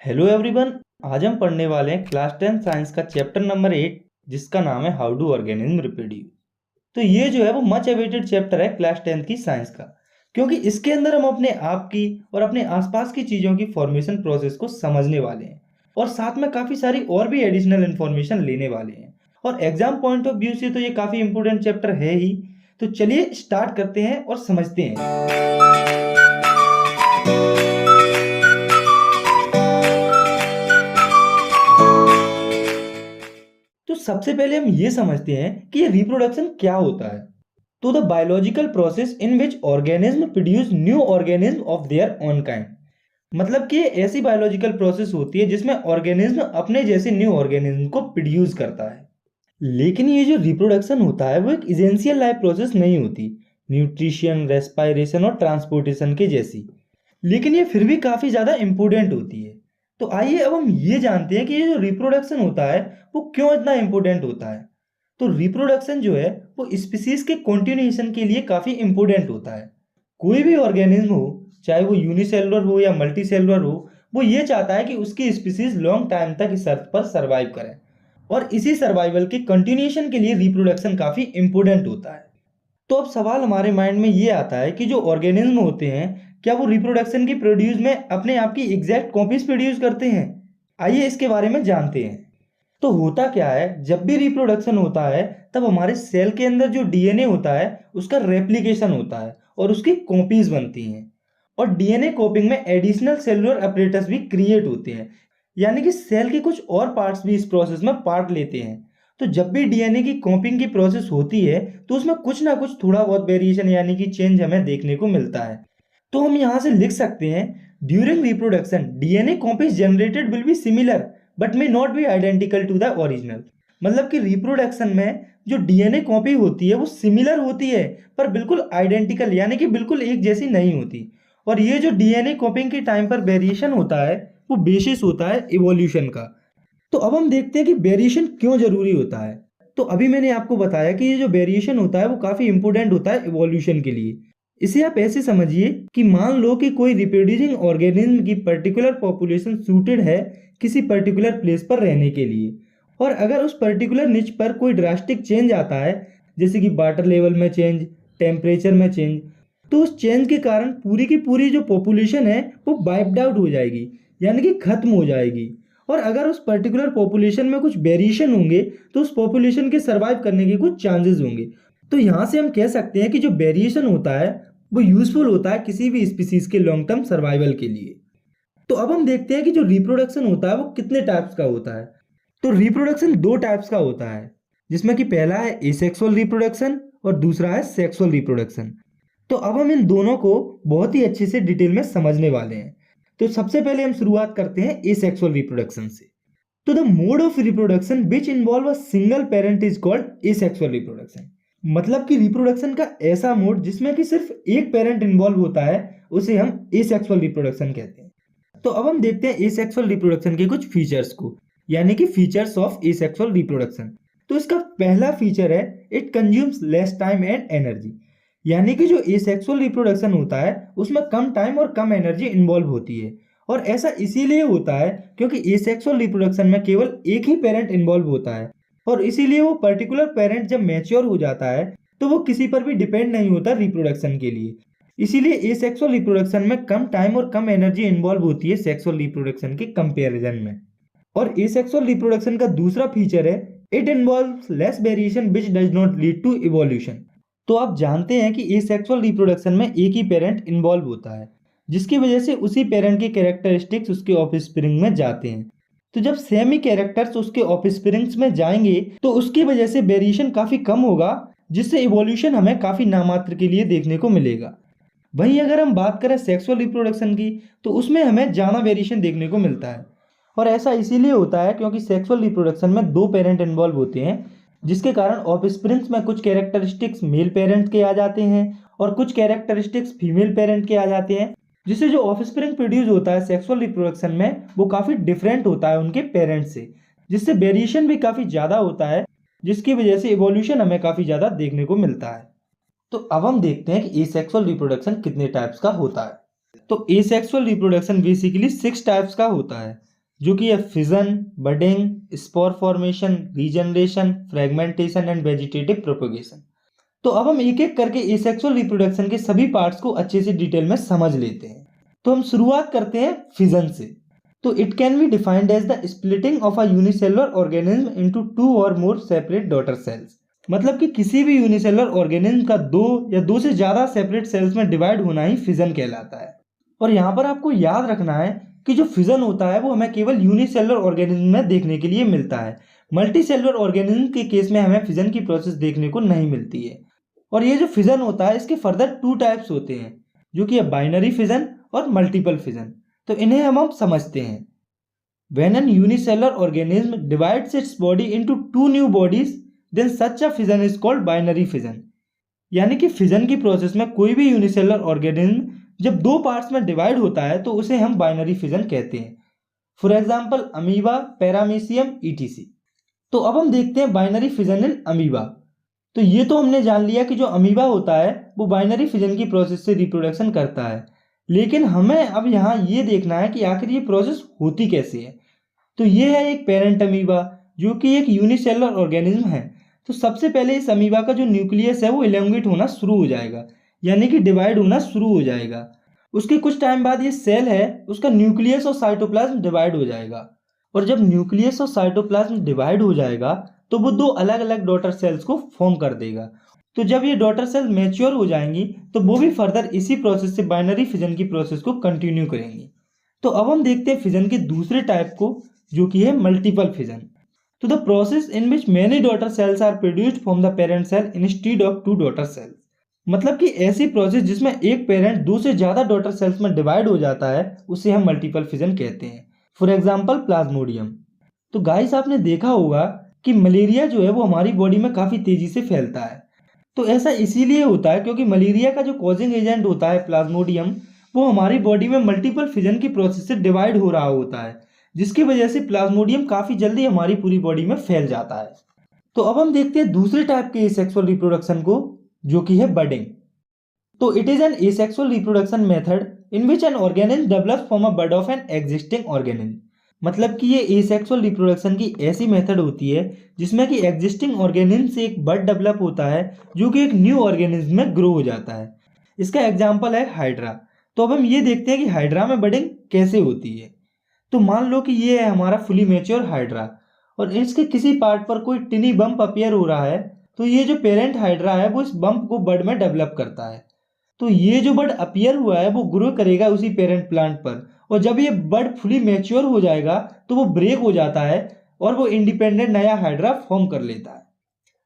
Hello everyone. आज हम पढ़ने वाले हैं क्लास 10 साइंस का चैप्टर नंबर 8 जिसका नाम है हाउ डू ऑर्गेनिज्म रिप्रोड्यूस। तो ये जो है वो मच अवेटेड चैप्टर है क्लास 10 की साइंस का, क्योंकि इसके अंदर हम अपने आप की और अपने आसपास की चीज़ों की फॉर्मेशन प्रोसेस को समझने वाले हैं और साथ में काफ़ी सारी और भी एडिशनल इन्फॉर्मेशन लेने वाले हैं। और एग्जाम पॉइंट ऑफ व्यू से तो ये काफ़ी इंपॉर्टेंट चैप्टर है ही। तो चलिए स्टार्ट करते हैं और समझते हैं। तो सबसे पहले हम ये समझते हैं कि ये रिप्रोडक्शन क्या होता है। तो the biological process in which organism produce new organism of their own kind. मतलब कि ये ऐसी बायोलॉजिकल प्रोसेस होती है जिसमें ऑर्गेनिज्म अपने जैसे न्यू ऑर्गेनिज्म को प्रोड्यूस करता है। लेकिन ये जो रिप्रोडक्शन होता है वो एक इसेंशियल लाइफ प्रोसेस नहीं होती, न्यूट्रिशन, रेस्पायरेशन और ट्रांसपोर्टेशन के जैसी। लेकिन ये फिर भी काफ़ी ज़्यादा इम्पोर्टेंट होती है। तो आइए अब हम ये जानते हैं कि ये जो रिप्रोडक्शन होता है वो क्यों इतना इम्पोर्टेंट होता है। तो रिप्रोडक्शन जो है वो स्पीसीज के कंटिन्यूएशन के लिए काफ़ी इम्पोर्टेंट होता है। कोई भी ऑर्गेनिज्म हो, चाहे वो यूनिसेलुलर हो या मल्टीसेलुलर हो, वो ये चाहता है कि उसकी स्पीसीज लॉन्ग टाइम तक इस अर्थ पर सर्वाइव करे। और इसी सर्वाइवल के कंटिन्यूएशन के लिए रिप्रोडक्शन काफ़ी इम्पोर्टेंट होता है। तो अब सवाल हमारे माइंड में ये आता है कि जो ऑर्गेनिज्म होते हैं क्या वो रिप्रोडक्शन की प्रोड्यूस में अपने आप की एग्जैक्ट कॉपीज प्रोड्यूस करते हैं। आइए इसके बारे में जानते हैं। तो होता क्या है, जब भी रिप्रोडक्शन होता है तब हमारे सेल के अंदर जो डीएनए होता है उसका रेप्लिकेशन होता है और उसकी कॉपीज बनती हैं। और डीएनए कॉपिंग में एडिशनल सेलुलर अपरेटस भी क्रिएट होते हैं, यानी कि सेल के कुछ और पार्ट्स भी इस प्रोसेस में पार्ट लेते हैं। तो जब भी डीएनए की कॉपिंग की प्रोसेस होती है तो उसमें कुछ ना कुछ थोड़ा बहुत वेरिएशन यानी कि चेंज हमें देखने को मिलता है। तो हम यहाँ से लिख सकते हैं, during reproduction DNA copies generated will be similar but may not be identical to the original. मतलब कि रिप्रोडक्शन में जो डीएनए कॉपी होती है वो सिमिलर होती है पर बिल्कुल आइडेंटिकल यानी कि बिल्कुल एक जैसी नहीं होती। और ये जो डीएनए कॉपिंग के टाइम पर वेरिएशन होता है वो बेसिस होता है इवोल्यूशन का। तो अब हम देखते हैं कि वेरिएशन क्यों जरूरी होता है। तो अभी मैंने आपको बताया कि ये जो वेरिएशन होता है वो काफी इंपॉर्टेंट होता है इवोल्यूशन के लिए। इसे आप ऐसे समझिए कि मान लो कि कोई रिप्रोड्यूसिंग ऑर्गेनिज्म की पर्टिकुलर पॉपुलेशन सूटेड है किसी पर्टिकुलर प्लेस पर रहने के लिए, और अगर उस पर्टिकुलर निच पर कोई ड्रास्टिक चेंज आता है जैसे कि वाटर लेवल में चेंज, टेम्परेचर में चेंज, तो उस चेंज के कारण पूरी की पूरी जो पॉपुलेशन है वो वाइप्ड आउट हो जाएगी यानी कि खत्म हो जाएगी। और अगर उस पर्टिकुलर पॉपुलेशन में कुछ वेरिएशन होंगे तो उस पॉपुलेशन के सर्वाइव करने के कुछ चांसेस होंगे। तो यहाँ से हम कह सकते हैं कि जो वेरिएशन होता है वो यूजफुल होता है किसी भी स्पीसीज के लॉन्ग टर्म सर्वाइवल के लिए। तो अब हम देखते हैं कि जो रिप्रोडक्शन होता है वो कितने टाइप्स का होता है। तो रिप्रोडक्शन दो टाइप्स का होता है, जिसमें कि पहला है एसेक्सुअल रिप्रोडक्शन और दूसरा है सेक्सुअल रिप्रोडक्शन। तो अब हम इन दोनों को बहुत ही अच्छे से डिटेल में समझने वाले हैं। तो सबसे पहले हम शुरुआत करते हैं एसेक्सुअल रिप्रोडक्शन से। तो the mode of reproduction which involve a single parent is called asexual reproduction. मतलब कि रिप्रोडक्शन का ऐसा मोड जिसमें कि सिर्फ एक पेरेंट इन्वॉल्व होता है उसे हम एसेक्सुअल रिप्रोडक्शन कहते हैं। तो अब हम देखते हैं एसेक्सुअल रिप्रोडक्शन के कुछ फीचर्स को, यानी कि फीचर्स ऑफ एसेक्सुअल रिप्रोडक्शन। तो इसका पहला फीचर है it consumes less time and energy. यानी कि जो एसेक्सुअल रिप्रोडक्शन होता है उसमें कम टाइम और कम एनर्जी इन्वॉल्व होती है। और ऐसा इसीलिए होता है क्योंकि एसेक्सुअल रिप्रोडक्शन में केवल एक ही पेरेंट इन्वॉल्व होता है, और इसीलिए वो पर्टिकुलर पेरेंट जब मैच्योर हो जाता है तो वो किसी पर भी डिपेंड नहीं होता रिप्रोडक्शन के लिए। इसीलिए एसेक्सुअल रिप्रोडक्शन में कम टाइम और कम एनर्जी इन्वॉल्व होती है सेक्सुअल रिप्रोडक्शन के कंपैरिजन में। और एसेक्सुअल रिप्रोडक्शन का दूसरा फीचर है it involves less variation which does not lead to evolution. तो आप जानते हैं कि एसेक्सुअल रिप्रोडक्शन में एक ही पेरेंट इन्वॉल्व होता है, जिसकी वजह से उसी पेरेंट के कैरेक्टरिस्टिक्स उसके ऑफस्प्रिंग में जाते हैं। तो जब सेम ही कैरेक्टर्स उसके ऑफस्प्रिंग्स में जाएंगे तो उसकी वजह से वेरिएशन काफ़ी कम होगा, जिससे इवोल्यूशन हमें काफ़ी नामात्र के लिए देखने को मिलेगा। वहीं अगर हम बात करें सेक्सुअल रिप्रोडक्शन की तो उसमें हमें ज़्यादा वेरिएशन देखने को मिलता है। और ऐसा इसीलिए होता है क्योंकि सेक्सुअल रिप्रोडक्शन में दो पेरेंट इन्वॉल्व होते हैं, जिसके कारण ऑफस्प्रिंग्स में कुछ कैरेक्टरिस्टिक्स मेल पेरेंट के आ जाते हैं और कुछ कैरेक्टरिस्टिक्स फीमेल पेरेंट के आ जाते हैं, जिससे जो ऑफस्प्रिंग प्रोड्यूस होता है सेक्सुअल रिप्रोडक्शन में वो काफ़ी डिफरेंट होता है उनके पेरेंट्स से, जिससे वेरिएशन भी काफ़ी ज़्यादा होता है, जिसकी वजह से इवोल्यूशन हमें काफ़ी ज़्यादा देखने को मिलता है। तो अब हम देखते हैं कि एसेक्सुअल रिप्रोडक्शन कितने टाइप्स का होता है। तो एसेक्सुअल रिप्रोडक्शन बेसिकली 6 टाइप्स का होता है, जो कि है fission, budding, spore formation, regeneration, fragmentation and vegetative propagation. तो अब हम एक एक करके एसेक्सुअल रिप्रोडक्शन के सभी पार्ट्स को अच्छे से डिटेल में समझ लेते हैं। तो हम शुरुआत करते हैं फिजन से। तो it can be defined as the splitting of a unicellular organism into 2 और मोर सेपरेट डॉटर सेल्स। मतलब कि किसी भी यूनिसेलुलर ऑर्गेनिज्म का 2 या 2 से ज्यादा सेपरेट सेल्स में डिवाइड होना ही फिजन कहलाता है। और यहाँ पर आपको याद रखना है कि जो फिजन होता है वो हमें केवल यूनिसेलुलर ऑर्गेनिज्म में देखने के लिए मिलता है। मल्टीसेलुलर ऑर्गेनिज्म के केस में हमें फिजन की प्रोसेस देखने को नहीं मिलती है। और ये जो फिजन होता है इसके फर्दर 2 टाइप्स होते हैं, जो कि है बाइनरी फिजन और मल्टीपल फिजन। तो इन्हें हम समझते हैं। When an unicellular organism divides its body into 2 new bodies, then such a fission is called binary fission। यानी कि फिजन की प्रोसेस में कोई भी यूनिसेलुलर ऑर्गेनिज्म जब 2 पार्ट्स में डिवाइड होता है तो उसे हम बाइनरी फिजन कहते हैं। For example amoeba, paramecium, etc. तो अब हम देखते हैं बाइनरी फिजन इन अमीबा। तो ये तो हमने जान लिया कि जो अमीबा होता है वो बाइनरी फिजन की प्रोसेस से रिप्रोडक्शन करता है, लेकिन हमें अब यहाँ ये देखना है कि आखिर ये प्रोसेस होती कैसे है। तो ये है एक पेरेंट अमीबा जो कि एक यूनिसेलुलर ऑर्गेनिज्म है। तो सबसे पहले इस अमीबा का जो न्यूक्लियस है वो इलोंगेट होना शुरू हो जाएगा, यानी कि डिवाइड होना शुरू हो जाएगा। उसके कुछ टाइम बाद ये सेल है उसका न्यूक्लियस और साइटोप्लाज्म डिवाइड हो जाएगा। और जब न्यूक्लियस और साइटोप्लाज्म डिवाइड हो जाएगा तो वो 2 अलग अलग डॉटर सेल्स को फॉर्म कर देगा। तो जब ये डॉटर सेल मैच्योर हो जाएंगी तो वो भी फर्दर इसी प्रोसेस से बाइनरी फिजन की प्रोसेस को कंटिन्यू करेंगी। तो अब हम देखते हैं फिजन के दूसरे टाइप को, जो कि है मल्टीपल फिजन। तो the process in which many daughter cells are produced from the parent cell instead of 2 daughter cells. मतलब कि ऐसी प्रोसेस जिसमें एक पेरेंट 2 से ज्यादा डॉटर सेल्स में डिवाइड हो जाता है उसे हम मल्टीपल फिजन कहते हैं। For example Plasmodium. तो गाइस आपने देखा होगा कि मलेरिया जो है वो हमारी बॉडी में काफी तेजी से फैलता है। तो ऐसा इसीलिए होता है क्योंकि मलेरिया का जो कॉजिंग एजेंट होता है प्लाज्मोडियम, वो हमारी बॉडी में मल्टीपल फिजन की प्रोसेस से डिवाइड हो रहा होता है, जिसकी वजह से प्लाज्मोडियम काफी जल्दी हमारी पूरी बॉडी में फैल जाता है। तो अब हम देखते हैं दूसरे टाइप के एसेक्सुअल रिप्रोडक्शन को, जो कि है बडिंग। तो it is an asexual reproduction method in which an organism develops from a bud of an existing organism. मतलब कि ये एसेक्सुअल रिप्रोडक्शन की ऐसी मेथड होती है जिसमें कि एग्जिस्टिंग ऑर्गेनिज्म से एक बड डेवलप होता है जो कि एक न्यू ऑर्गेनिज्म में ग्रो हो जाता है। इसका एग्जाम्पल है हाइड्रा। तो अब हम ये देखते हैं कि हाइड्रा में बडिंग कैसे होती है। तो मान लो कि ये है हमारा फुली मैच्योर हाइड्रा और इसके किसी पार्ट पर कोई टिनी बम्प अपीयर हो रहा है, तो ये जो पेरेंट हाइड्रा है वो इस बम्प को बड में डेवलप करता है। तो ये जो बड अपीयर हुआ है वो ग्रो करेगा उसी पेरेंट प्लांट पर, और जब ये बड फुली मैच्योर हो जाएगा तो वो ब्रेक हो जाता है और वो इंडिपेंडेंट नया हाइड्रा फॉर्म कर लेता है।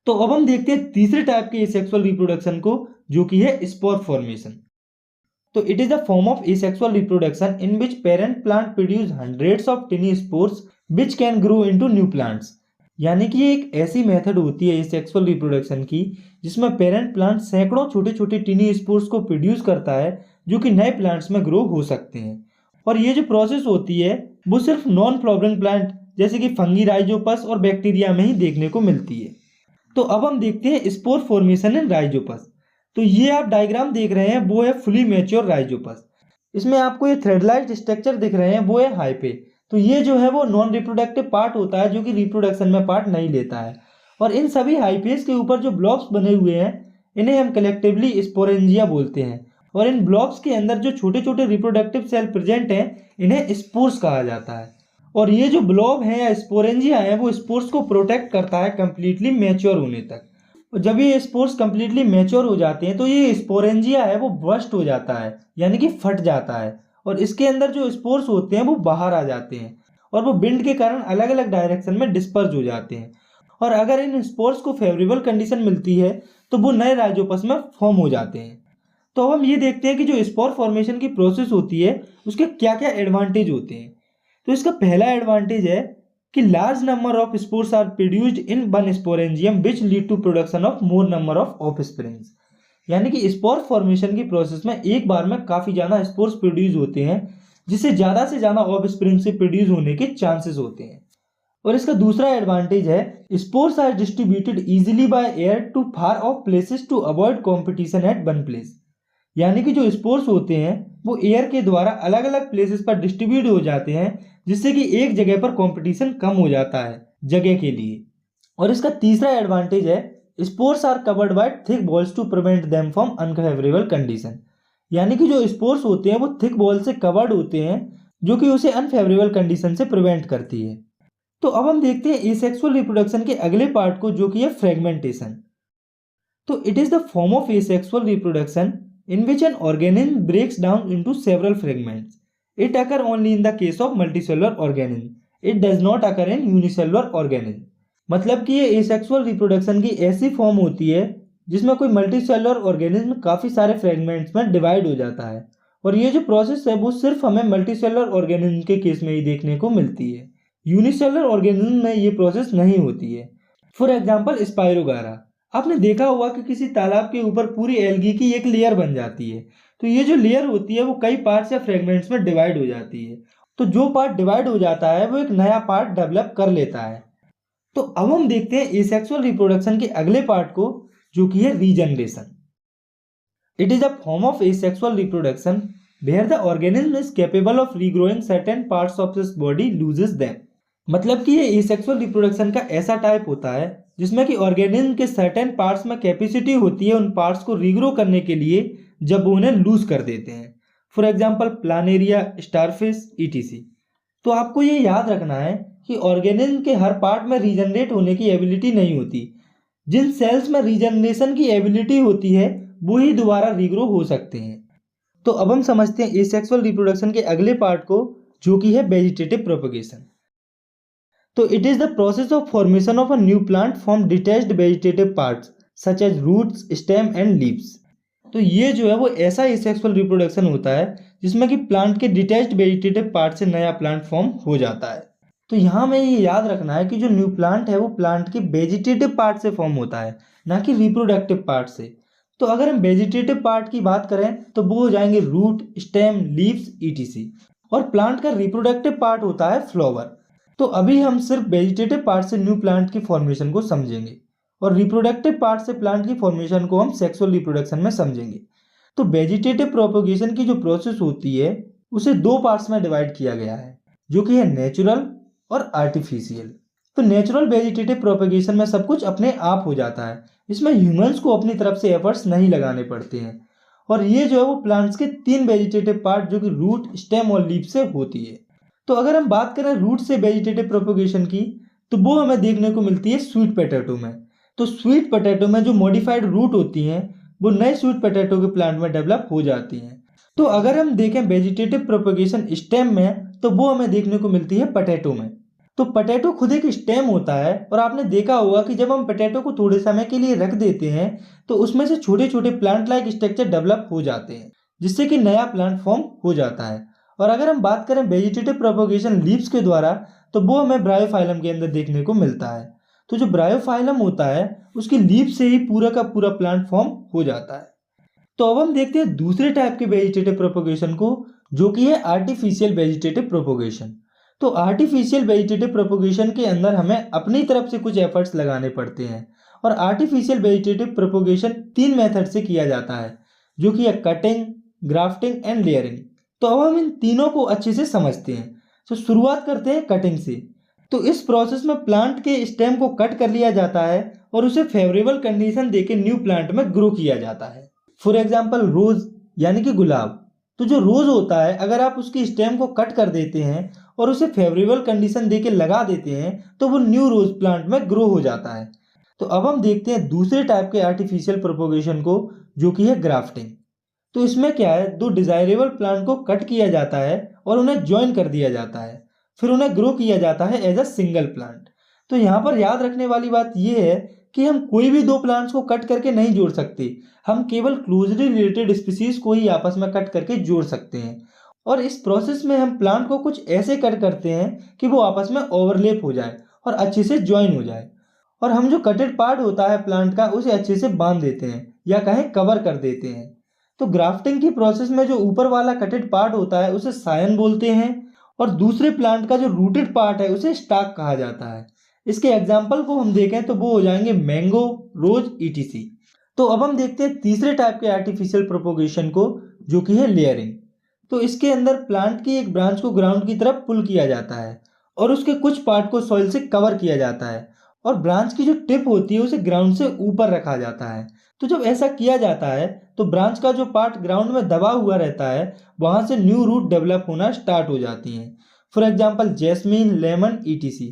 तो अब हम देखते हैं तीसरे टाइप के एसेक्सुअल रिप्रोडक्शन को, जो कि है स्पोर फॉर्मेशन। तो it is a form of asexual reproduction in which parent plant produce hundreds of टिनी spores which can grow into new plants. यानी कि ये एक ऐसी मेथड होती है एसेक्सुअल रिप्रोडक्शन की जिसमें पेरेंट प्लांट सैकड़ों छोटे छोटे टिनी स्पोर्स को प्रोड्यूस करता है जो कि नए प्लांट्स में ग्रो हो सकते हैं। और ये जो प्रोसेस होती है वो सिर्फ नॉन फ्लावरिंग प्लांट जैसे कि फंगी, राइजोपस और बैक्टीरिया में ही देखने को मिलती है। तो अब हम देखते हैं स्पोर फॉर्मेशन इन राइजोपस। तो ये आप डायग्राम देख रहे हैं वो है फुली मैच्योर राइजोपस। इसमें आपको ये थ्रेड लाइक स्ट्रक्चर दिख रहे हैं वो है हाइपे। तो ये जो है वो नॉन रिप्रोडक्टिव पार्ट होता है जो कि रिप्रोडक्शन में पार्ट नहीं लेता है। और इन सभी हाइपेस के ऊपर जो ब्लॉक्स बने हुए हैं इन्हें हम कलेक्टिवली स्पोरेंजिया बोलते हैं। और इन ब्लॉक्स के अंदर जो छोटे छोटे रिप्रोडक्टिव सेल प्रेजेंट हैं इन्हें स्पोर्स कहा जाता है। और ये जो ब्लॉब है या स्पोरेंजिया है वो स्पोर्स को प्रोटेक्ट करता है कंप्लीटली मैच्योर होने तक। और जब ये स्पोर्स कंप्लीटली मैच्योर हो जाते हैं तो ये स्पोरेंजिया है वो बर्स्ट हो जाता है, यानी कि फट जाता है, और इसके अंदर जो स्पोर्स होते हैं वो बाहर आ जाते हैं और वो विंड के कारण अलग अलग डायरेक्शन में डिस्पर्स हो जाते हैं। और अगर इन स्पोर्स को फेवरेबल कंडीशन मिलती है तो वो नए राइजोपस में फॉर्म हो जाते हैं। तो अब हम ये देखते हैं कि जो स्पोर फॉर्मेशन की प्रोसेस होती है उसके क्या क्या एडवांटेज होते हैं। तो इसका पहला एडवांटेज है कि large number of spores are produced in one sporangium which lead to production of more number of offsprings. यानी कि स्पोर फॉर्मेशन की प्रोसेस में एक बार में काफी ज्यादा स्पोर्स प्रोड्यूस होते हैं जिससे ज्यादा से ज्यादा ऑफस्प्रिंग से प्रोड्यूस होने के चांसेस होते हैं। और इसका दूसरा एडवांटेज है spores are distributed easily by air to far of places to avoid competition at one place. यानी कि जो स्पोर्स होते हैं वो एयर के द्वारा अलग अलग प्लेसेस पर डिस्ट्रीब्यूट हो जाते हैं, जिससे कि एक जगह पर कंपटीशन कम हो जाता है जगह के लिए। और इसका तीसरा एडवांटेज है spores are covered by thick balls to prevent them from unfavourable condition. यानी कि जो स्पोर्स होते हैं वो थिक बॉल से कवर्ड होते हैं, जो कि उसे अनफेवरेबल कंडीशन से प्रिवेंट करती है। तो अब हम देखते हैं एसेक्सुअल रिप्रोडक्शन के अगले पार्ट को, जो कि है फ्रेगमेंटेशन। तो it is the form of asexual reproduction in which an organism breaks down into several fragments. It occurs only in the case of multicellular organism. It does not occur in unicellular organism. मतलब कि ये asexual reproduction की ऐसी form होती है जिसमें कोई multicellular organism काफ़ी सारे फ्रेगमेंट्स में डिवाइड हो जाता है, और ये जो प्रोसेस है वो सिर्फ हमें मल्टीसेलुलर ऑर्गेनिज्म के केस में ही देखने को मिलती है। यूनिसेलुलर ऑर्गेनिज्म में ये प्रोसेस नहीं होती है। फॉर एग्जाम्पल स्पाइरोगारा, आपने देखा होगा कि किसी तालाब के ऊपर पूरी एल्गी की एक लेयर बन जाती है। तो ये जो लेयर होती है वो कई पार्ट्स या फ्रेगमेंट्स में डिवाइड हो जाती है। तो जो पार्ट डिवाइड हो जाता है वो एक नया पार्ट डेवलप कर लेता है। तो अब हम देखते हैं एसेक्सुअल रिप्रोडक्शन के अगले पार्ट को, जो कि है regeneration. It is a form of asexual reproduction where the organism is capable of regrowing certain parts of this body loses them. मतलब कि ये एसेक्सुअल रिप्रोडक्शन का ऐसा टाइप होता है जिसमें कि ऑर्गेनिज्म के सर्टेन पार्ट्स में कैपेसिटी होती है उन पार्ट्स को रीग्रो करने के लिए जब वो उन्हें लूज कर देते हैं। For example Planaria, starfish, etc. तो आपको ये याद रखना है कि ऑर्गेनिज्म के हर पार्ट में रीजनरेट होने की एबिलिटी नहीं होती। जिन सेल्स में रीजनरेशन की एबिलिटी होती है वो ही दोबारा रीग्रो हो सकते हैं। तो अब हम समझते हैं एसेक्सुअल रिप्रोडक्शन के अगले पार्ट को, जो कि है वेजिटेटिव प्रोपगेशन। तो it is the process of formation of a new plant from detached vegetative parts such as roots, stem and leaves. तो ये जो है वो ऐसा एसेक्सुअल रिप्रोडक्शन होता है जिसमें कि प्लांट के डिटैच्ड वेजिटेटिव पार्ट से नया प्लांट फॉर्म हो जाता है। तो यहाँ हमें ये याद रखना है कि जो न्यू प्लांट है वो प्लांट के वेजिटेटिव पार्ट से फॉर्म होता है, ना कि रिप्रोडक्टिव पार्ट से। तो अगर हम वेजिटेटिव पार्ट की बात करें तो वो हो जाएंगे रूट, स्टेम, लीव्स, ईटीसी। और प्लांट का रिप्रोडक्टिव पार्ट होता है फ्लावर। तो अभी हम सिर्फ वेजिटेटिव पार्ट से न्यू प्लांट की फॉर्मेशन को समझेंगे, और रिप्रोडक्टिव पार्ट से प्लांट की फॉर्मेशन को हम सेक्सुअल रिप्रोडक्शन में समझेंगे। तो वेजिटेटिव प्रोपगेशन की जो प्रोसेस होती है उसे दो पार्ट्स में डिवाइड किया गया है, जो कि है नेचुरल और आर्टिफिशियल। तो नेचुरल वेजिटेटिव प्रोपगेशन में सब कुछ अपने आप हो जाता है, इसमें ह्यूमंस को अपनी तरफ से एफर्ट्स नहीं लगाने पड़ते हैं। और ये जो है वो प्लांट्स के तीन वेजिटेटिव पार्ट, जो कि रूट, स्टेम और लीफ से होती है। तो अगर हम बात करें रूट से वेजिटेटिव प्रोपगेशन की, तो वो हमें देखने को मिलती है स्वीट पोटैटो में। तो स्वीट पोटैटो में जो मॉडिफाइड रूट होती हैं वो नए स्वीट पोटैटो के प्लांट में डेवलप हो जाती हैं। तो अगर हम देखें वेजिटेटिव प्रोपगेशन स्टेम में, तो वो हमें देखने को मिलती है पोटैटो में। तो पोटैटो खुद एक स्टेम होता है, और आपने देखा होगा कि जब हम पोटैटो को थोड़े समय के लिए रख देते हैं तो उसमें से छोटे छोटे प्लांट लाइक स्ट्रक्चर डेवलप हो जाते हैं, जिससे कि नया प्लांट फॉर्म हो जाता है। और अगर हम बात करें वेजिटेटिव प्रोपगेशन लीव्स के द्वारा, तो वो हमें ब्रायोफाइलम के अंदर देखने को मिलता है। तो जो ब्रायोफाइलम होता है उसकी लीव से ही पूरा का पूरा प्लांट फॉर्म हो जाता है। तो अब हम देखते हैं दूसरे टाइप के वेजिटेटिव प्रोपगेशन को, जो कि है आर्टिफिशियल वेजिटेटिव प्रोपगेशन। तो आर्टिफिशियल वेजिटेटिव प्रोपगेशन के अंदर हमें अपनी तरफ से कुछ एफर्ट्स लगाने पड़ते हैं, और आर्टिफिशियल वेजिटेटिव प्रोपगेशन तीन मेथड से किया जाता है, जो कि है कटिंग, ग्राफ्टिंग एंड लेयरिंग। तो अब हम इन तीनों को अच्छे से समझते हैं। तो शुरुआत करते हैं कटिंग से। तो इस प्रोसेस में प्लांट के स्टेम को कट कर लिया जाता है और उसे फेवरेबल कंडीशन देके न्यू प्लांट में ग्रो किया जाता है। फॉर एग्जाम्पल रोज, यानी कि गुलाब। तो जो रोज होता है, अगर आप उसकी स्टेम को कट कर देते हैं और उसे फेवरेबल कंडीशन देके लगा देते हैं तो वो न्यू रोज प्लांट में ग्रो हो जाता है। तो अब हम देखते हैं दूसरे टाइप के आर्टिफिशियल प्रोपगेशन को, जो कि है ग्राफ्टिंग। तो इसमें क्या है, दो डिजायरेबल प्लांट को कट किया जाता है और उन्हें ज्वाइन कर दिया जाता है, फिर उन्हें ग्रो किया जाता है एज अ सिंगल प्लांट। तो यहाँ पर याद रखने वाली बात यह है कि हम कोई भी दो प्लांट्स को कट करके नहीं जोड़ सकते, हम केवल क्लोजली रिलेटेड स्पीसीज को ही आपस में कट करके जोड़ सकते हैं। और इस प्रोसेस में हम प्लांट को कुछ ऐसे कट करते हैं कि वो आपस में ओवरलैप हो जाए और अच्छे से ज्वाइन हो जाए, और हम जो कटेड पार्ट होता है प्लांट का उसे अच्छे से बांध देते हैं या कहें कवर कर देते हैं। तो ग्राफ्टिंग की प्रोसेस में जो ऊपर वाला कटेड पार्ट होता है उसे सायन बोलते हैं, और दूसरे प्लांट का जो रूटेड पार्ट है उसे स्टाक कहा जाता है। इसके एग्जाम्पल को हम देखें तो वो हो जाएंगे मैंगो, रोज, ईटीसी। तो अब हम देखते हैं तीसरे टाइप के आर्टिफिशियल प्रोपोगेशन को, जो कि है लेयरिंग। तो इसके अंदर प्लांट की एक ब्रांच को ग्राउंड की तरफ पुल किया जाता है और उसके कुछ पार्ट को सॉइल से कवर किया जाता है और ब्रांच की जो टिप होती है उसे ग्राउंड से ऊपर रखा जाता है। तो जब ऐसा किया जाता है तो ब्रांच का जो पार्ट ग्राउंड में दबा हुआ रहता है वहां से न्यू रूट डेवलप होना स्टार्ट हो जाती हैं। For example jasmine, lemon, etc.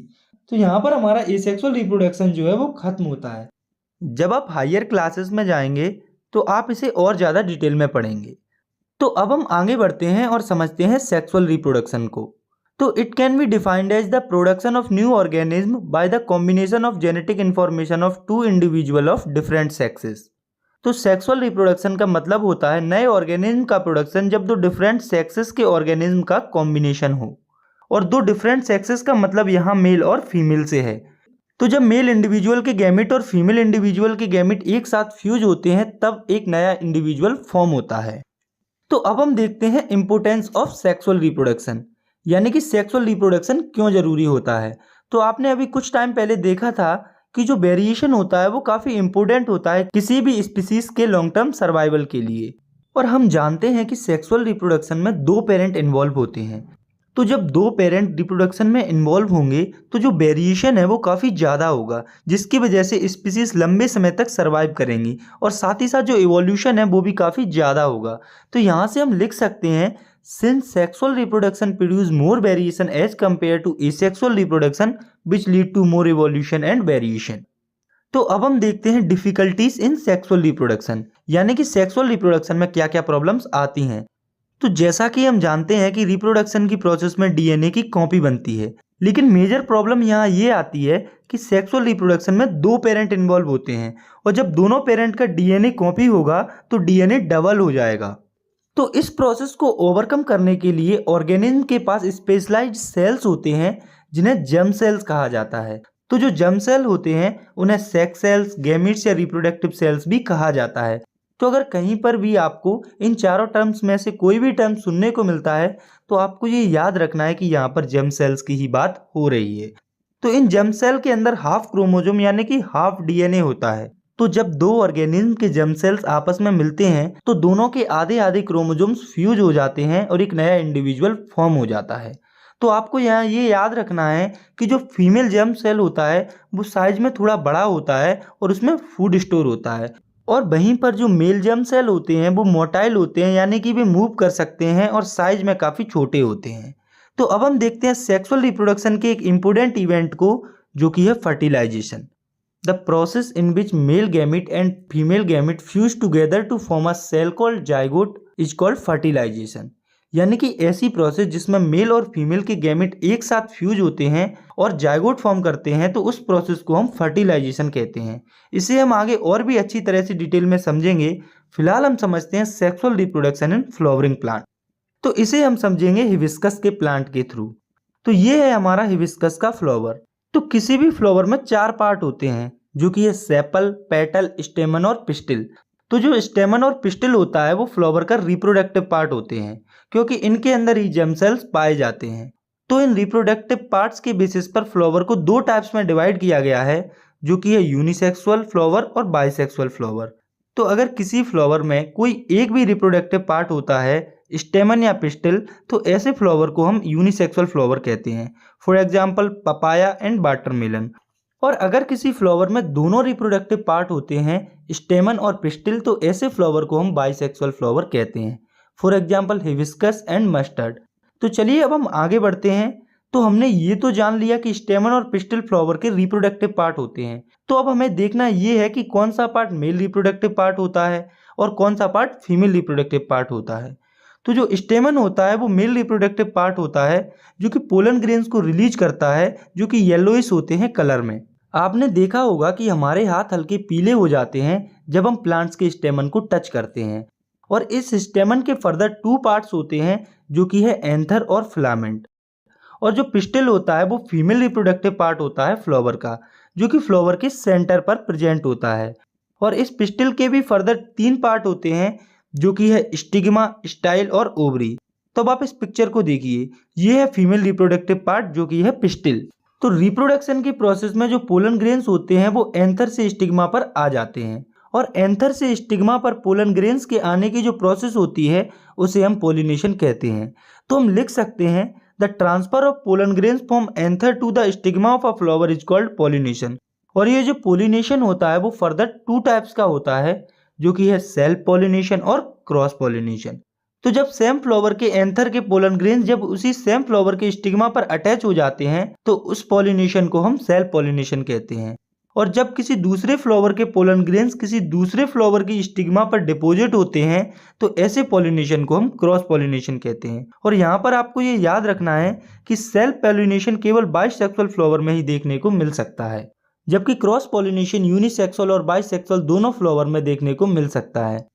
तो यहाँ पर हमारा एसेक्सुअल रिप्रोडक्शन जो है वो खत्म होता है। जब आप हायर क्लासेस में जाएंगे तो आप इसे और ज़्यादा डिटेल में पढ़ेंगे। तो अब हम आगे बढ़ते हैं और समझते हैं सेक्सुअल रिप्रोडक्शन को। तो it can be defined as the production of new organism by the combination of genetic information of two individual of different sexes. तो सेक्सुअल रिप्रोडक्शन का मतलब होता है नए ऑर्गेनिज्म का प्रोडक्शन जब दो डिफरेंट सेक्सेस के ऑर्गेनिज्म का कॉम्बिनेशन हो, और दो डिफरेंट सेक्सेस का मतलब यहाँ मेल और फीमेल से है। तो जब मेल इंडिविजुअल के गैमेट और फीमेल इंडिविजुअल के गैमेट एक साथ फ्यूज होते हैं तब एक नया इंडिविजुअल फॉर्म होता है। तो अब हम देखते हैं इंपोर्टेंस ऑफ सेक्सुअल रिप्रोडक्शन, यानी कि सेक्सुअल रिप्रोडक्शन क्यों जरूरी होता है। तो आपने अभी कुछ टाइम पहले देखा था कि जो वेरिएशन होता है वो काफ़ी इंपॉर्टेंट होता है किसी भी स्पीसीज के लॉन्ग टर्म सर्वाइवल के लिए। और हम जानते हैं कि सेक्सुअल रिप्रोडक्शन में दो पेरेंट इन्वॉल्व होते हैं। तो जब दो पेरेंट रिप्रोडक्शन में इन्वॉल्व होंगे तो जो वेरिएशन है वो काफ़ी ज़्यादा होगा, जिसकी वजह से स्पीसीज लंबे समय तक सर्वाइव करेंगी और साथ ही साथ जो इवोल्यूशन है वो भी काफ़ी ज़्यादा होगा। तो यहाँ से हम लिख सकते हैं since sexual reproduction produce more variation as compare to asexual reproduction which lead to more evolution and variation. तो अब हम देखते हैं डिफिकल्टीज इन सेक्सुअल रिप्रोडक्शन, यानी कि सेक्सुअल रिप्रोडक्शन में क्या क्या प्रॉब्लम्स आती हैं। तो जैसा कि हम जानते हैं कि रिप्रोडक्शन की प्रोसेस में डीएनए की कॉपी बनती है, लेकिन मेजर प्रॉब्लम यहाँ ये आती है कि सेक्सुअल रिप्रोडक्शन में दो पेरेंट इन्वॉल्व होते हैं और जब दोनों पेरेंट का डीएनए कॉपी होगा तो डीएनए डबल हो जाएगा। तो इस प्रोसेस को ओवरकम करने के लिए ऑर्गेनिज्म के पास स्पेशलाइज्ड सेल्स होते हैं जिन्हें जर्म सेल्स कहा जाता है। तो जो जर्म सेल होते हैं उन्हें सेक्स सेल्स, गैमीट्स या रिप्रोडक्टिव सेल्स भी कहा जाता है। तो अगर कहीं पर भी आपको इन चारों टर्म्स में से कोई भी टर्म सुनने को मिलता है तो आपको ये याद रखना है कि यहाँ पर जर्म सेल्स की ही बात हो रही है। तो इन जर्म सेल के अंदर हाफ क्रोमोसोम यानी कि हाफ डीएनए होता है। तो जब दो ऑर्गेनिज्म के जर्म सेल्स आपस में मिलते हैं तो दोनों के आधे आधे क्रोमोसोम्स फ्यूज हो जाते हैं और एक नया इंडिविजुअल फॉर्म हो जाता है। तो आपको यहाँ ये याद रखना है कि जो फीमेल जर्म सेल होता है वो साइज में थोड़ा बड़ा होता है और उसमें फूड स्टोर होता है, और वहीं पर जो मेल जर्म सेल होते हैं वो मोटाइल होते हैं, यानी कि वे मूव कर सकते हैं और साइज में काफ़ी छोटे होते हैं। तो अब हम देखते हैं सेक्सुअल रिप्रोडक्शन के एक इम्पोर्टेंट इवेंट को, जो कि है fertilization. The process in which male gamete and female gamete fuse together to form a cell called zygote is called fertilization. यानी कि ऐसी प्रोसेस जिसमें मेल और फीमेल के गैमेट एक साथ फ्यूज होते हैं और जाइगोट फॉर्म करते हैं, तो उस प्रोसेस को हम फर्टिलाइजेशन कहते हैं। इसे हम आगे और भी अच्छी तरह से डिटेल में समझेंगे। फिलहाल हम समझते हैं sexual reproduction in flowering plant. तो इसे हम समझेंगे हिबिस्कस के प्लांट के थ्रू। तो ये है हमारा हिबिस्कस का फ्लावर। तो किसी भी फ्लावर में चार पार्ट होते हैं, जो कि है सेपल, पेटल, स्टेमन और पिस्टिल। तो जो स्टेमन और पिस्टिल होता है वो फ्लावर का रिप्रोडक्टिव पार्ट होते हैं, क्योंकि इनके अंदर ही जर्म सेल्स पाए जाते हैं। तो इन रिप्रोडक्टिव पार्ट्स के बेसिस पर फ्लावर को दो टाइप्स में डिवाइड किया गया है, जो कि है यूनिसेक्सुअल फ्लावर और बाइसेक्सुअल फ्लावर। तो अगर किसी फ्लावर में कोई एक भी रिप्रोडक्टिव पार्ट होता है, स्टेमन या पिस्टिल, तो ऐसे फ्लावर को हम यूनिसेक्सुअल फ्लावर कहते हैं। For example papaya and watermelon. और अगर किसी फ्लावर में दोनों रिप्रोडक्टिव पार्ट होते हैं, स्टेमन और पिस्टिल, तो ऐसे फ्लावर को हम बाइसेक्सुअल फ्लावर कहते हैं। For example hibiscus and mustard. तो चलिए अब हम आगे बढ़ते हैं। तो हमने ये तो जान लिया कि स्टेमन और पिस्टिल फ्लावर के रिप्रोडक्टिव पार्ट होते हैं। तो अब हमें देखना ये है कि कौन सा पार्ट मेल रिप्रोडक्टिव पार्ट होता है और कौन सा पार्ट फीमेल रिप्रोडक्टिव पार्ट होता है। तो जो स्टेमन होता है वो मेल रिप्रोडक्टिव पार्ट होता है, जो कि पोलन ग्रेन्स को रिलीज करता है, जो कि येलोइश होते हैं कलर में। आपने देखा होगा कि हमारे हाथ हल्के पीले हो जाते हैं जब हम प्लांट्स के स्टेमन को टच करते हैं। और इस स्टेमन के फर्दर टू पार्ट्स होते हैं, जो कि है एंथर और फिलामेंट। और जो पिस्टिल होता है वो फीमेल रिप्रोडक्टिव पार्ट होता है फ्लावर का, जो कि फ्लावर के सेंटर पर प्रेजेंट होता है। और इस पिस्टिल के भी फर्दर तीन पार्ट होते हैं, जो कि है स्टिग्मा, स्टाइल और ओवरी। तो अब आप इस पिक्चर को देखिए, ये है फीमेल रिप्रोडक्टिव पार्ट, जो कि है पिस्टिल। तो रिप्रोडक्शन के प्रोसेस में जो पोलन ग्रेन्स होते हैं वो एंथर से स्टिग्मा पर आ जाते हैं और एंथर से स्टिग्मा पर पोलन ग्रेन्स के आने की जो प्रोसेस होती है उसे हम पोलिनेशन कहते हैं। तो हम लिख सकते हैं the transfer of pollen grains from anther to the stigma of a flower is called pollination. और ये जो पोलिनेशन होता है वो फर्दर 2 टाइप्स का होता है, जो कि है सेल्फ पोलिनेशन और क्रॉस पोलिनेशन। तो जब सेम फ्लावर के एंथर के पोलन ग्रेन्स जब उसी सेम फ्लावर के स्टिग्मा पर अटैच हो जाते हैं तो उस पोलिनेशन को हम सेल्फ पोलिनेशन कहते हैं। और जब किसी दूसरे फ्लावर के पोलन ग्रेन्स किसी दूसरे फ्लावर की स्टिग्मा पर डिपॉजिट होते हैं तो ऐसे पोलिनेशन को हम क्रॉस पोलिनेशन कहते हैं। और यहाँ पर आपको ये याद रखना है कि सेल्फ पोलिनेशन केवल बाइसेक्सुअल फ्लावर में ही देखने को मिल सकता है, जबकि क्रॉस पोलिनेशन यूनिसेक्सुअल और बाइसेक्सुअल दोनों फ्लावर में देखने को मिल सकता है।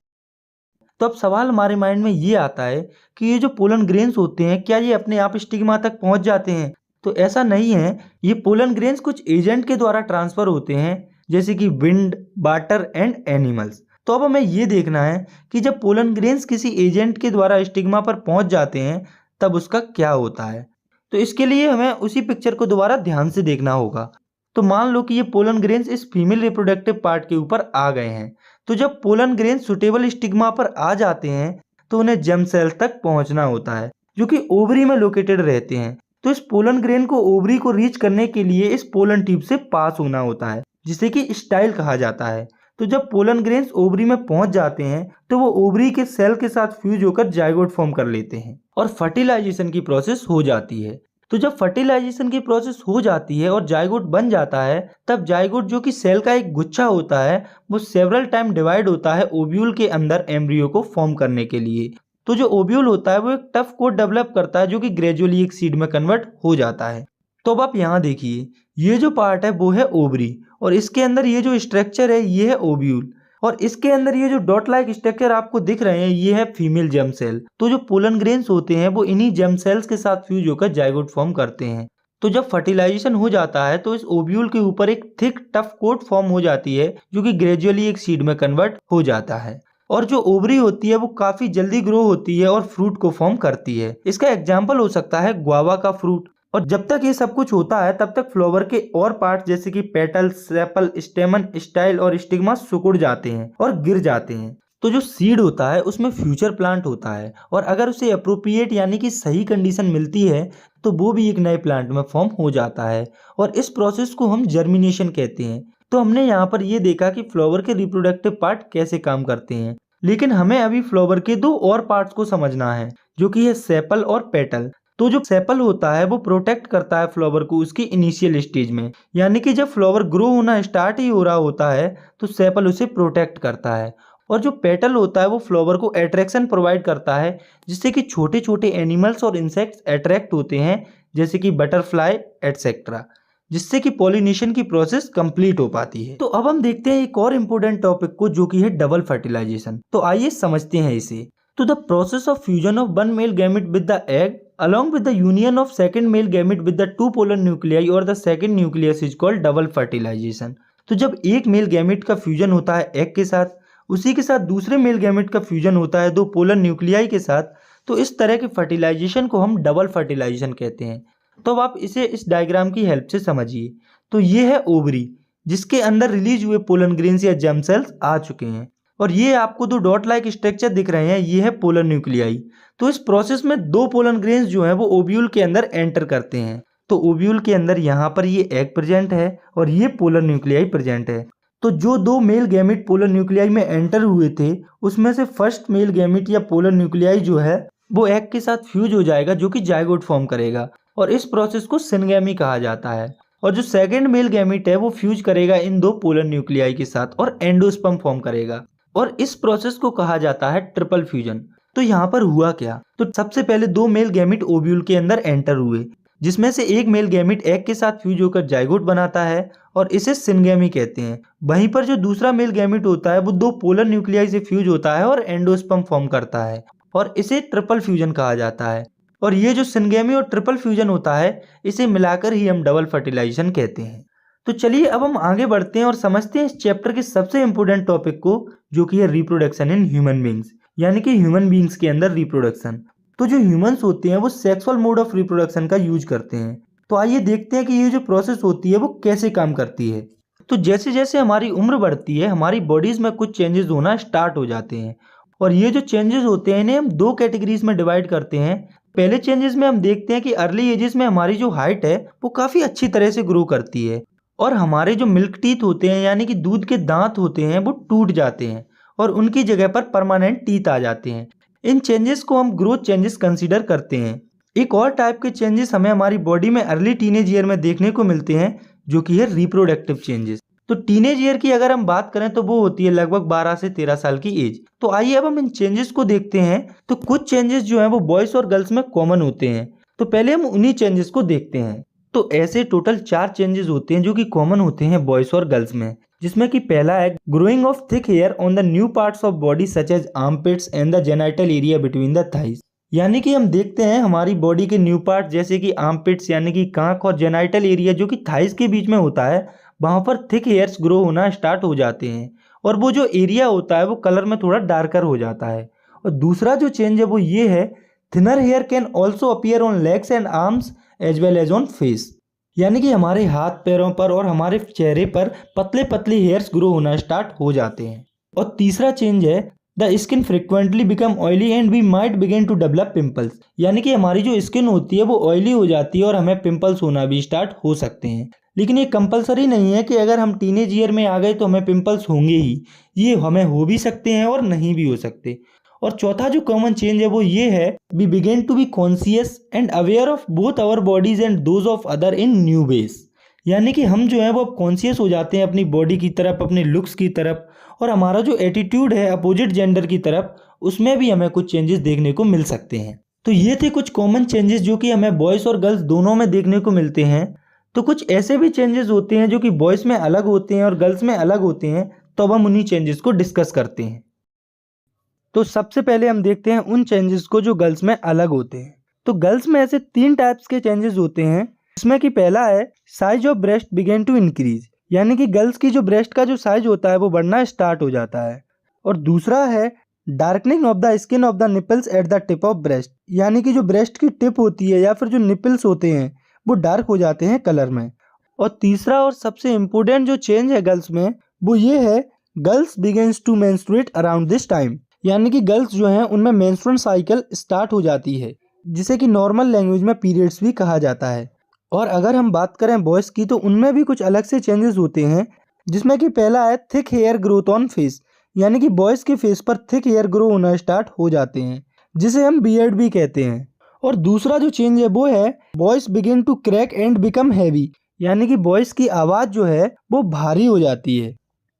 तो अब सवाल हमारे माइंड में ये आता है कि ये जो पोलन ग्रेन्स होते हैं क्या ये अपने आप स्टिग्मा तक पहुंच जाते हैं? तो ऐसा नहीं है। ये पोलन ग्रेन्स कुछ एजेंट के द्वारा ट्रांसफर होते हैं, जैसे कि विंड, वाटर एंड एनिमल्स। तो अब हमें ये देखना है कि जब पोलन ग्रेन्स किसी एजेंट के द्वारा स्टिग्मा पर पहुंच जाते हैं तब उसका क्या होता है। तो इसके लिए हमें उसी पिक्चर को दोबारा ध्यान से देखना होगा। तो मान लो कि ये पोलन ग्रेन्स इस फीमेल रिप्रोडक्टिव पार्ट के ऊपर आ गए हैं। तो जब पोलन ग्रेन्स सुटेबल स्टिग्मा पर आ जाते हैं तो उन्हें जर्म सेल तक पहुंचना होता है, जो कि ओवरी में लोकेटेड रहते हैं। तो इस पोलन ग्रेन को ओवरी को रीच करने के लिए इस पोलन ट्यूब से पास होना होता है, जिसे कि स्टाइल कहा जाता है। तो जब पोलन ग्रेन्स ओवरी में पहुंच जाते हैं तो वो ओवरी के सेल के साथ फ्यूज होकर जाइगोट फॉर्म कर लेते हैं और फर्टिलाइजेशन की प्रोसेस हो जाती है। तो जब फर्टिलाइजेशन की प्रोसेस हो जाती है और जाइगोट बन जाता है तब जाइगोट, जो कि सेल का एक गुच्छा होता है, वो सेवरल टाइम डिवाइड होता है ओव्यूल के अंदर एम्ब्रियो को फॉर्म करने के लिए। तो जो ओव्यूल होता है वो एक टफ कोट डेवलप करता है, जो कि ग्रेजुअली एक सीड में कन्वर्ट हो जाता है। तो अब आप यहाँ देखिए, ये जो पार्ट है वो है ओवरी और इसके अंदर ये जो स्ट्रक्चर है ये है ओव्यूल और इसके अंदर ये जो डॉट लाइक स्ट्रक्चर आपको दिख रहे हैं ये है फीमेल जर्म सेल। तो जो पोलन ग्रेन्स होते हैं वो इन्हीं जर्म सेल्स के साथ फ्यूज होकर जाइगोट फॉर्म करते हैं। तो जब फर्टिलाइजेशन हो जाता है तो इस ओव्यूल के ऊपर एक थिक टफ कोट फॉर्म हो जाती है, जो कि ग्रेजुअली एक सीड में कन्वर्ट हो जाता है। और जो ओवरी होती है वो काफी जल्दी ग्रो होती है और फ्रूट को फॉर्म करती है। इसका एग्जाम्पल हो सकता है गुआवा का फ्रूट। और जब तक ये सब कुछ होता है तब तक फ्लावर के और पार्ट जैसे कि पेटल, सेपल, स्टेमन, स्टाइल और स्टिग्मा सिकुड़ जाते हैं और गिर जाते हैं। तो जो सीड होता है उसमें फ्यूचर प्लांट होता है और अगर उसे अप्रोप्रिएट यानी कि सही कंडीशन मिलती है तो वो भी एक नए प्लांट में फॉर्म हो जाता है और इस प्रोसेस को हम जर्मिनेशन कहते हैं। तो हमने यहाँ पर ये देखा कि फ्लावर के रिप्रोडक्टिव पार्ट कैसे काम करते हैं, लेकिन हमें अभी फ्लावर के दो और पार्ट्स को समझना है, जो कि है सेपल और पेटल। तो जो सेपल होता है वो प्रोटेक्ट करता है फ्लावर को उसकी इनिशियल स्टेज में, यानी कि जब फ्लावर ग्रो होना स्टार्ट ही हो रहा होता है तो सेपल उसे प्रोटेक्ट करता है। और जो पेटल होता है वो फ्लावर को अट्रैक्शन प्रोवाइड करता है, जिससे कि छोटे छोटे एनिमल्स और इंसेक्ट्स अट्रैक्ट होते हैं, जैसे कि बटरफ्लाई एटसेट्रा, जिससे कि पॉलिनेशन की प्रोसेस कंप्लीट हो पाती है। तो अब हम देखते हैं एक और इम्पोर्टेंट टॉपिक को, जो कि है डबल फर्टिलाइजेशन। तो आइए समझते हैं इसे। तो the process of fusion of one male gamete with the egg along with the union of second male gamete with the two polar nuclei और the second nucleus is called double fertilization। तो जब एक male gamete का fusion होता है egg के साथ, उसी के साथ दूसरे मेल गैमेट का फ्यूजन होता है दो पोलर न्यूक्लियाई के साथ, तो इस तरह के फर्टिलाइजेशन को हम डबल फर्टिलाइजेशन कहते हैं। तो अब आप इसे इस डायग्राम की हेल्प से समझिए। तो ये है ओवरी, जिसके अंदर रिलीज हुए पोलन ग्रेन्स या जर्म सेल्स आ चुके हैं, और ये आपको दो डॉट लाइक स्ट्रक्चर दिख रहे हैं, ये है पोलर न्यूक्लियाई। तो इस प्रोसेस में दो पोलन ग्रेन्स जो है वो ओव्यूल के अंदर एंटर करते हैं। तो ओव्यूल के अंदर यहाँ पर ये एग प्रेजेंट है और ये पोलर न्यूक्लियाई प्रेजेंट है। तो जो दो मेल गैमेट पोलर न्यूक्लियाई में एंटर हुए थे उसमें से फर्स्ट मेल गैमेट या पोलर न्यूक्लियाई जो है वो एग के साथ फ्यूज हो जाएगा, जो कि जाइगोट फॉर्म करेगा, और इस प्रोसेस को सिनगैमी कहा जाता है। और जो सेकेंड मेल गैमेट है वो फ्यूज करेगा इन दो पोलर न्यूक्लियाई के साथ और एंडोस्पर्म फॉर्म करेगा, और इस प्रोसेस को कहा जाता है ट्रिपल फ्यूजन। तो यहाँ पर हुआ क्या? तो सबसे पहले दो मेल गैमेट ओव्यूल के अंदर एंटर हुए, जिसमें से एक मेल गैमेट एग के साथ फ्यूज होकर जाइगोट बनाता है और इसे सिनगैमी कहते हैं। वहीं पर जो दूसरा मेल गैमेट होता है वो दो पोलर न्यूक्लियाई से फ्यूज होता है और एंडोस्पर्म फॉर्म करता है, और इसे ट्रिपल फ्यूजन कहा जाता है। और ये जो सिनगैमी और ट्रिपल फ्यूजन होता है इसे मिलाकर ही हम डबल फर्टिलाइजेशन कहते हैं। तो चलिए अब हम आगे बढ़ते हैं और समझते हैं इस चैप्टर के सबसे इंपॉर्टेंट टॉपिक को, जो कि है रिप्रोडक्शन इन ह्यूमन बींग्स, यानी कि ह्यूमन बींग्स के अंदर रिप्रोडक्शन। तो जो ह्यूमंस होते हैं वो सेक्सुअल मोड ऑफ रिप्रोडक्शन का यूज करते हैं। तो आइए देखते हैं कि ये जो प्रोसेस होती है वो कैसे काम करती है। तो जैसे जैसे हमारी उम्र बढ़ती है हमारी बॉडीज में कुछ चेंजेस होना स्टार्ट हो जाते हैं और ये जो चेंजेस होते हैं इन्हें हम दो कैटेगरीज में डिवाइड करते हैं। पहले चेंजेस में हम देखते हैं कि अर्ली एजेस में हमारी जो हाइट है वो काफ़ी अच्छी तरह से ग्रो करती है और हमारे जो मिल्क टीथ होते हैं यानी कि दूध के दांत होते हैं वो टूट जाते हैं और उनकी जगह पर परमानेंट टीथ आ जाते हैं। इन चेंजेस को हम ग्रोथ चेंजेस कंसीडर करते हैं। एक और टाइप के चेंजेस हमें हमारी बॉडी में अर्ली टीनेज ईयर में देखने को मिलते हैं जो कि है रिप्रोडक्टिव चेंजेस। तो टीनेज ईयर की अगर हम बात करें तो वो होती है लगभग 12 से 13 साल की एज। तो आइए अब हम इन चेंजेस को देखते हैं। तो कुछ चेंजेस जो हैं वो बॉयज और गर्ल्स में कॉमन होते हैं, तो पहले हम उन्हीं चेंजेस को देखते हैं। तो ऐसे टोटल 4 चेंजेस होते हैं जो कि कॉमन होते हैं बॉयज और गर्ल्स में, जिसमें कि पहला है growing of thick hair on the new parts of body such as armpits and the genital area between the thighs. यानी कि हम देखते हैं हमारी बॉडी के न्यू पार्ट जैसे कि आर्मपिट्स यानी कि कांख और जेनाइटल एरिया जो कि थाइज के बीच में होता है वहाँ पर थिक हेयर्स ग्रो होना स्टार्ट हो जाते हैं और वो जो एरिया होता है वो कलर में थोड़ा डार्कर हो जाता है। और दूसरा जो चेंज है वो ये है thinner hair can also appear on legs and arms as well as on face. यानी कि हमारे हाथ पैरों पर और हमारे चेहरे पर पतले पतले हेयर्स ग्रो होना स्टार्ट हो जाते हैं। और तीसरा चेंज है the skin frequently become oily and we might begin to develop pimples. यानी कि हमारी जो स्किन होती है वो ऑयली हो जाती है और हमें पिंपल्स होना भी स्टार्ट हो सकते हैं। लेकिन ये कंपलसरी नहीं है कि अगर हम टीनेज ईयर में आ गए तो हमें पिंपल्स होंगे ही, ये हमें हो भी सकते हैं और नहीं भी हो सकते। और चौथा जो कॉमन चेंज है वो ये है we begin to be conscious and aware of both our bodies and those of other in new ways. यानी कि हम जो है वो अब कॉन्शियस हो जाते हैं अपनी बॉडी की तरफ, अपने लुक्स की तरफ, और हमारा जो एटीट्यूड है अपोजिट जेंडर की तरफ उसमें भी हमें कुछ चेंजेस देखने को मिल सकते हैं। तो ये थे कुछ कॉमन चेंजेस जो कि हमें बॉयज़ और गर्ल्स दोनों में देखने को मिलते हैं। तो कुछ ऐसे भी चेंजेस होते हैं जो कि बॉयज़ में अलग होते हैं और गर्ल्स में अलग होते हैं, तो अब हम उन्हीं चेंजेस को डिस्कस करते हैं। तो सबसे पहले हम देखते हैं उन चेंजेस को जो गर्ल्स में अलग होते हैं। तो गर्ल्स में ऐसे 3 टाइप्स के चेंजेस होते हैं, इसमें कि पहला है size of breast began to increase. यानी कि गर्ल्स की जो ब्रेस्ट का जो साइज होता है वो बढ़ना स्टार्ट हो जाता है। और दूसरा है darkening of the skin of the nipples at the tip of breast. यानी कि जो ब्रेस्ट की टिप होती है या फिर जो निपल्स होते हैं वो डार्क हो जाते हैं कलर में। और तीसरा और सबसे इम्पोर्टेंट जो चेंज है गर्ल्स में वो ये है girls begins to menstruate around this time. यानी कि गर्ल्स जो हैं उनमें मेंस्ट्रुअल साइकिल स्टार्ट हो जाती है, जिसे कि नॉर्मल लैंग्वेज में पीरियड्स भी कहा जाता है। और अगर हम बात करें बॉयज़ की तो उनमें भी कुछ अलग से चेंजेस होते हैं, जिसमें कि पहला है thick hair growth on face. यानी कि बॉयज़ के फेस पर थिक हेयर ग्रो होना स्टार्ट हो जाते हैं, जिसे हम बियर्ड भी कहते हैं। और दूसरा जो चेंज है वो है boys begin to crack and become heavy. यानी कि बॉयज़ की आवाज़ जो है वो भारी हो जाती है।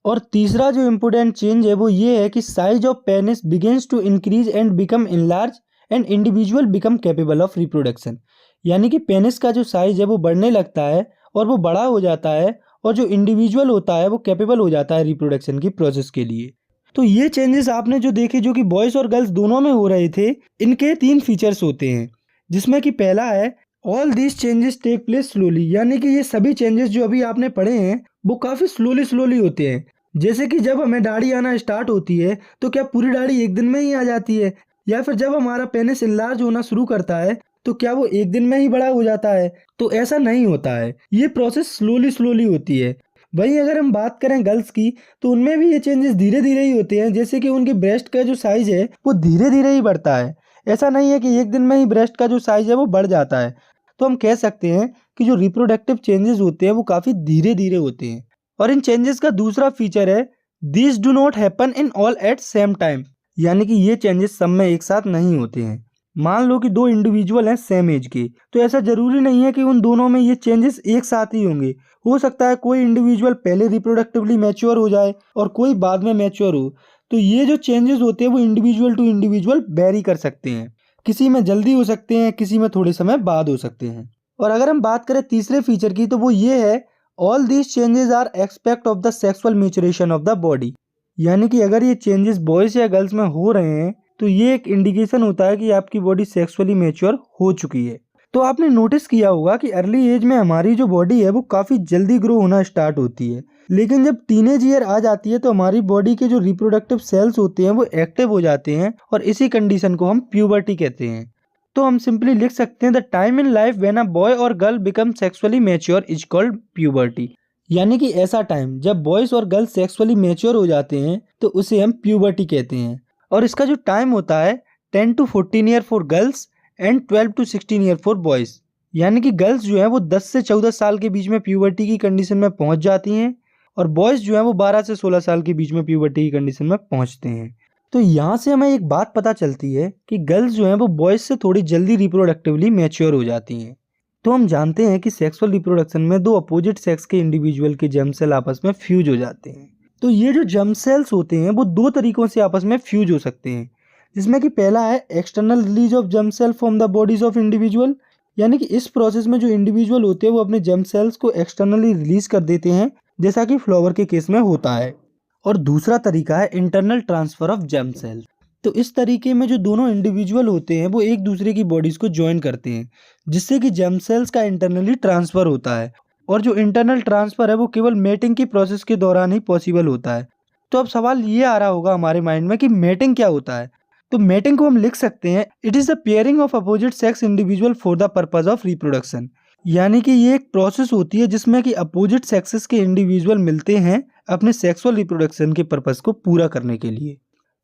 और तीसरा जो इम्पोर्टेंट चेंज है वो ये है कि size of penis begins to increase and become enlarge and individual become capable of reproduction. यानी कि पेनिस का जो साइज है वो बढ़ने लगता है और वो बड़ा हो जाता है और जो इंडिविजुअल होता है वो कैपेबल हो जाता है रिप्रोडक्शन की प्रोसेस के लिए। तो ये चेंजेस आपने जो देखे जो कि बॉयज़ और गर्ल्स दोनों में हो रहे थे, इनके 3 फीचर्स होते हैं, जिसमें कि पहला है all these changes take place slowly. यानी कि ये सभी चेंजेस जो अभी आपने पढ़े हैं वो काफ़ी स्लोली होते हैं। जैसे कि जब हमें दाढ़ी आना स्टार्ट होती है तो क्या पूरी दाढ़ी एक दिन में ही आ जाती है, या फिर जब हमारा पेनिस इनलार्ज होना शुरू करता है तो क्या वो एक दिन में ही बड़ा हो जाता है? तो ऐसा नहीं होता है, ये प्रोसेस स्लोली होती है। वहीं अगर हम बात करें गर्ल्स की तो उनमें भी ये चेंजेस धीरे ही होते हैं। जैसे कि उनके ब्रेस्ट का जो साइज है वो धीरे ही बढ़ता है। ऐसा नहीं है कि एक दिन में ही ब्रेस्ट का जो साइज है वो बढ़ जाता है। तो हम कह सकते हैं कि जो रिप्रोडक्टिव चेंजेस होते हैं वो काफ़ी धीरे होते हैं। और इन चेंजेस का दूसरा फीचर है this do not happen in all at same time. यानी कि ये चेंजेस सब में एक साथ नहीं होते हैं। मान लो कि 2 इंडिविजुअल हैं सेम एज के, तो ऐसा जरूरी नहीं है कि उन दोनों में ये चेंजेस एक साथ ही होंगे। हो सकता है कोई इंडिविजुअल पहले रिप्रोडक्टिवली मैच्योर हो जाए और कोई बाद में मैच्योर हो। तो ये जो चेंजेस होते हैं वो इंडिविजुअल टू इंडिविजुअल वेरी कर सकते हैं, किसी में जल्दी हो सकते हैं, किसी में थोड़े समय बाद हो सकते हैं। और अगर हम बात करें तीसरे फीचर की तो वो ये है all these changes are expect of the sexual maturation of the body. यानी कि अगर ये चेंजेस बॉयज़ या गर्ल्स में हो रहे हैं तो ये एक इंडिकेशन होता है कि आपकी बॉडी सेक्सुअली मैच्योर हो चुकी है। तो आपने नोटिस किया होगा कि अर्ली एज में हमारी जो बॉडी है वो काफ़ी जल्दी ग्रो होना स्टार्ट होती है, लेकिन जब टीनेज ईयर आ जाती है तो हमारी बॉडी के जो रिप्रोडक्टिव सेल्स होते हैं वो एक्टिव हो जाते हैं और इसी कंडीशन को हम प्यूबर्टी कहते हैं। तो हम सिंपली लिख सकते हैं the time in life when a boy और girl become sexually mature is called puberty. यानी कि ऐसा टाइम जब बॉयज और गर्ल्स सेक्सुअली मैच्योर हो जाते हैं तो उसे हम प्यूबर्टी कहते हैं। और इसका जो टाइम होता है 10 to 14 year for girls and 12 to 16 year for boys. यानी कि गर्ल्स जो है वो 10 से 14 साल के बीच में प्यूबर्टी की कंडीशन में पहुंच जाती हैं और बॉयज जो है वो 12 से 16 साल के बीच में प्यूबर्टी की कंडीशन में पहुंचते हैं। तो यहाँ से हमें एक बात पता चलती है कि गर्ल्स जो है वो बॉयज से थोड़ी जल्दी रिप्रोडक्टिवली मैच्योर हो जाती हैं। तो हम जानते हैं कि सेक्सुअल रिप्रोडक्शन में दो अपोजिट सेक्स के इंडिविजुअल के जर्म सेल आपस में फ्यूज हो जाते हैं। तो ये जो जर्म सेल्स होते हैं वो दो तरीकों से आपस में फ्यूज हो सकते हैं, जिसमें कि पहला है external release of germ cell from the bodies of individual. यानी कि इस प्रोसेस में जो इंडिविजुअल होते हैं वो अपने जर्म सेल्स को एक्सटर्नली रिलीज कर देते हैं, जैसा कि फ्लावर के केस में होता है। और दूसरा तरीका है internal transfer of germ cell. तो इस तरीके में जो दोनों इंडिविजुअल होते हैं वो एक दूसरे की बॉडीज को ज्वाइन करते हैं, जिससे कि जर्म सेल्स का इंटरनली ट्रांसफर होता है। और जो इंटरनल ट्रांसफर है वो केवल मेटिंग की प्रोसेस के दौरान ही पॉसिबल होता है। तो अब सवाल ये आ रहा होगा हमारे माइंड में कि मेटिंग क्या होता है। तो मेटिंग को हम लिख सकते हैं, it is the pairing of opposite sex individual for the purpose of reproduction. यानी कि ये एक प्रोसेस होती है जिसमें कि अपोजिट सेक्सेस के इंडिविजुअल मिलते हैं अपने सेक्सुअल रिप्रोडक्शन के पर्पज को पूरा करने के लिए।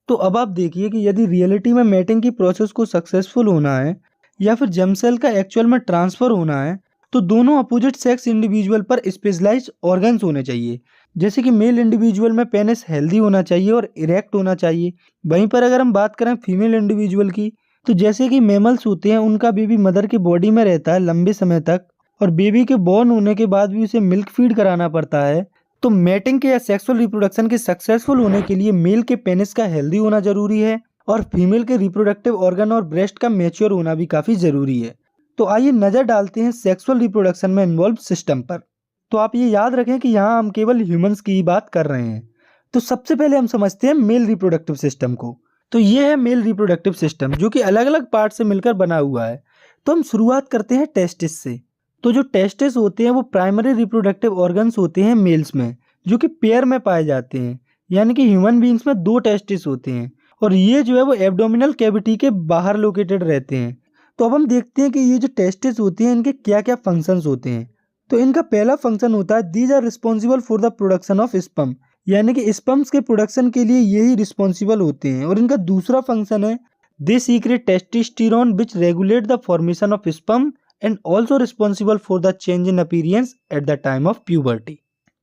तो अब आप देखिए कि यदि रियलिटी में मैटिंग की प्रोसेस को सक्सेसफुल होना है या फिर जर्म सेल का एक्चुअल में ट्रांसफर होना है तो दोनों अपोजिट सेक्स इंडिविजुअल पर स्पेशलाइज्ड ऑर्गन्स होने चाहिए। जैसे कि मेल इंडिविजुअल में पेनिस हेल्दी होना चाहिए और इरेक्ट होना चाहिए। वहीं पर अगर हम बात करें फीमेल इंडिविजुअल की, तो जैसे कि मेमल्स होते हैं उनका बेबी मदर की बॉडी में रहता है लंबे समय तक और बेबी के बॉर्न होने के बाद भी उसे मिल्क फीड कराना पड़ता है। तो मैटिंग के या सेक्सुअल रिप्रोडक्शन के सक्सेसफुल होने के लिए मेल के पेनिस का हेल्दी होना जरूरी है और फीमेल के रिप्रोडक्टिव ऑर्गन और ब्रेस्ट का मैच्योर होना भी काफी जरूरी है। तो आइए नजर डालते हैं सेक्सुअल रिप्रोडक्शन में इन्वॉल्व सिस्टम पर। तो आप ये याद रखें कि यहाँ हम केवल ह्यूमंस की ही बात कर रहे हैं। तो सबसे पहले हम समझते हैं मेल रिप्रोडक्टिव सिस्टम को। तो ये है मेल रिप्रोडक्टिव सिस्टम जो कि अलग अलग पार्ट से मिलकर बना हुआ है। तो हम शुरुआत करते हैं टेस्टिस से। तो जो टेस्टिस होते हैं वो प्राइमरी रिप्रोडक्टिव ऑर्गन्स होते हैं मेल्स में, जो कि पेयर में पाए जाते हैं। यानी कि ह्यूमन बींग्स में दो टेस्टिस होते हैं और ये जो है वो एब्डोमिनल कैविटी के बाहर लोकेटेड रहते हैं। तो अब हम देखते हैं कि ये जो टेस्टिस होती हैं इनके क्या क्या फंक्शंस होते हैं। तो इनका पहला फंक्शन होता है these are responsible for the production of sperm. यानी कि स्पर्म्स के प्रोडक्शन के लिए यही रिस्पॉन्सिबल होते हैं। और इनका दूसरा फंक्शन है they secrete testosterone which regulate the formation of sperm and also responsible for the change in appearance at the time of puberty.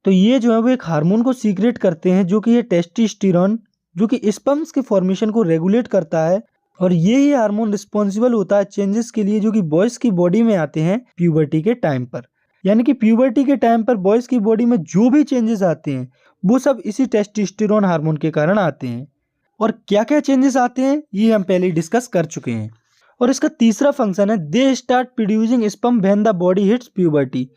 तो ये जो है वो एक हार्मोन को सीक्रेट करते हैं जो कि ये टेस्टोस्टेरोन, जो कि स्पर्म्स के फॉर्मेशन को रेगुलेट करता है। और ये ही हार्मोन रिस्पॉन्सिबल होता है चेंजेस के लिए जो कि बॉयज की बॉडी में आते हैं प्यूबर्टी के टाइम पर। यानी कि प्यूबर्टी के टाइम पर बॉयज की बॉडी में जो भी चेंजेस आते हैं वो सब इसी टेस्टोस्टेरोन हार्मोन के कारण आते हैं। और क्या क्या चेंजेस आते हैं ये हम पहले ही डिस्कस कर चुके हैं। और इसका तीसरा फंक्शन है they start producing sperm when the body hits puberty.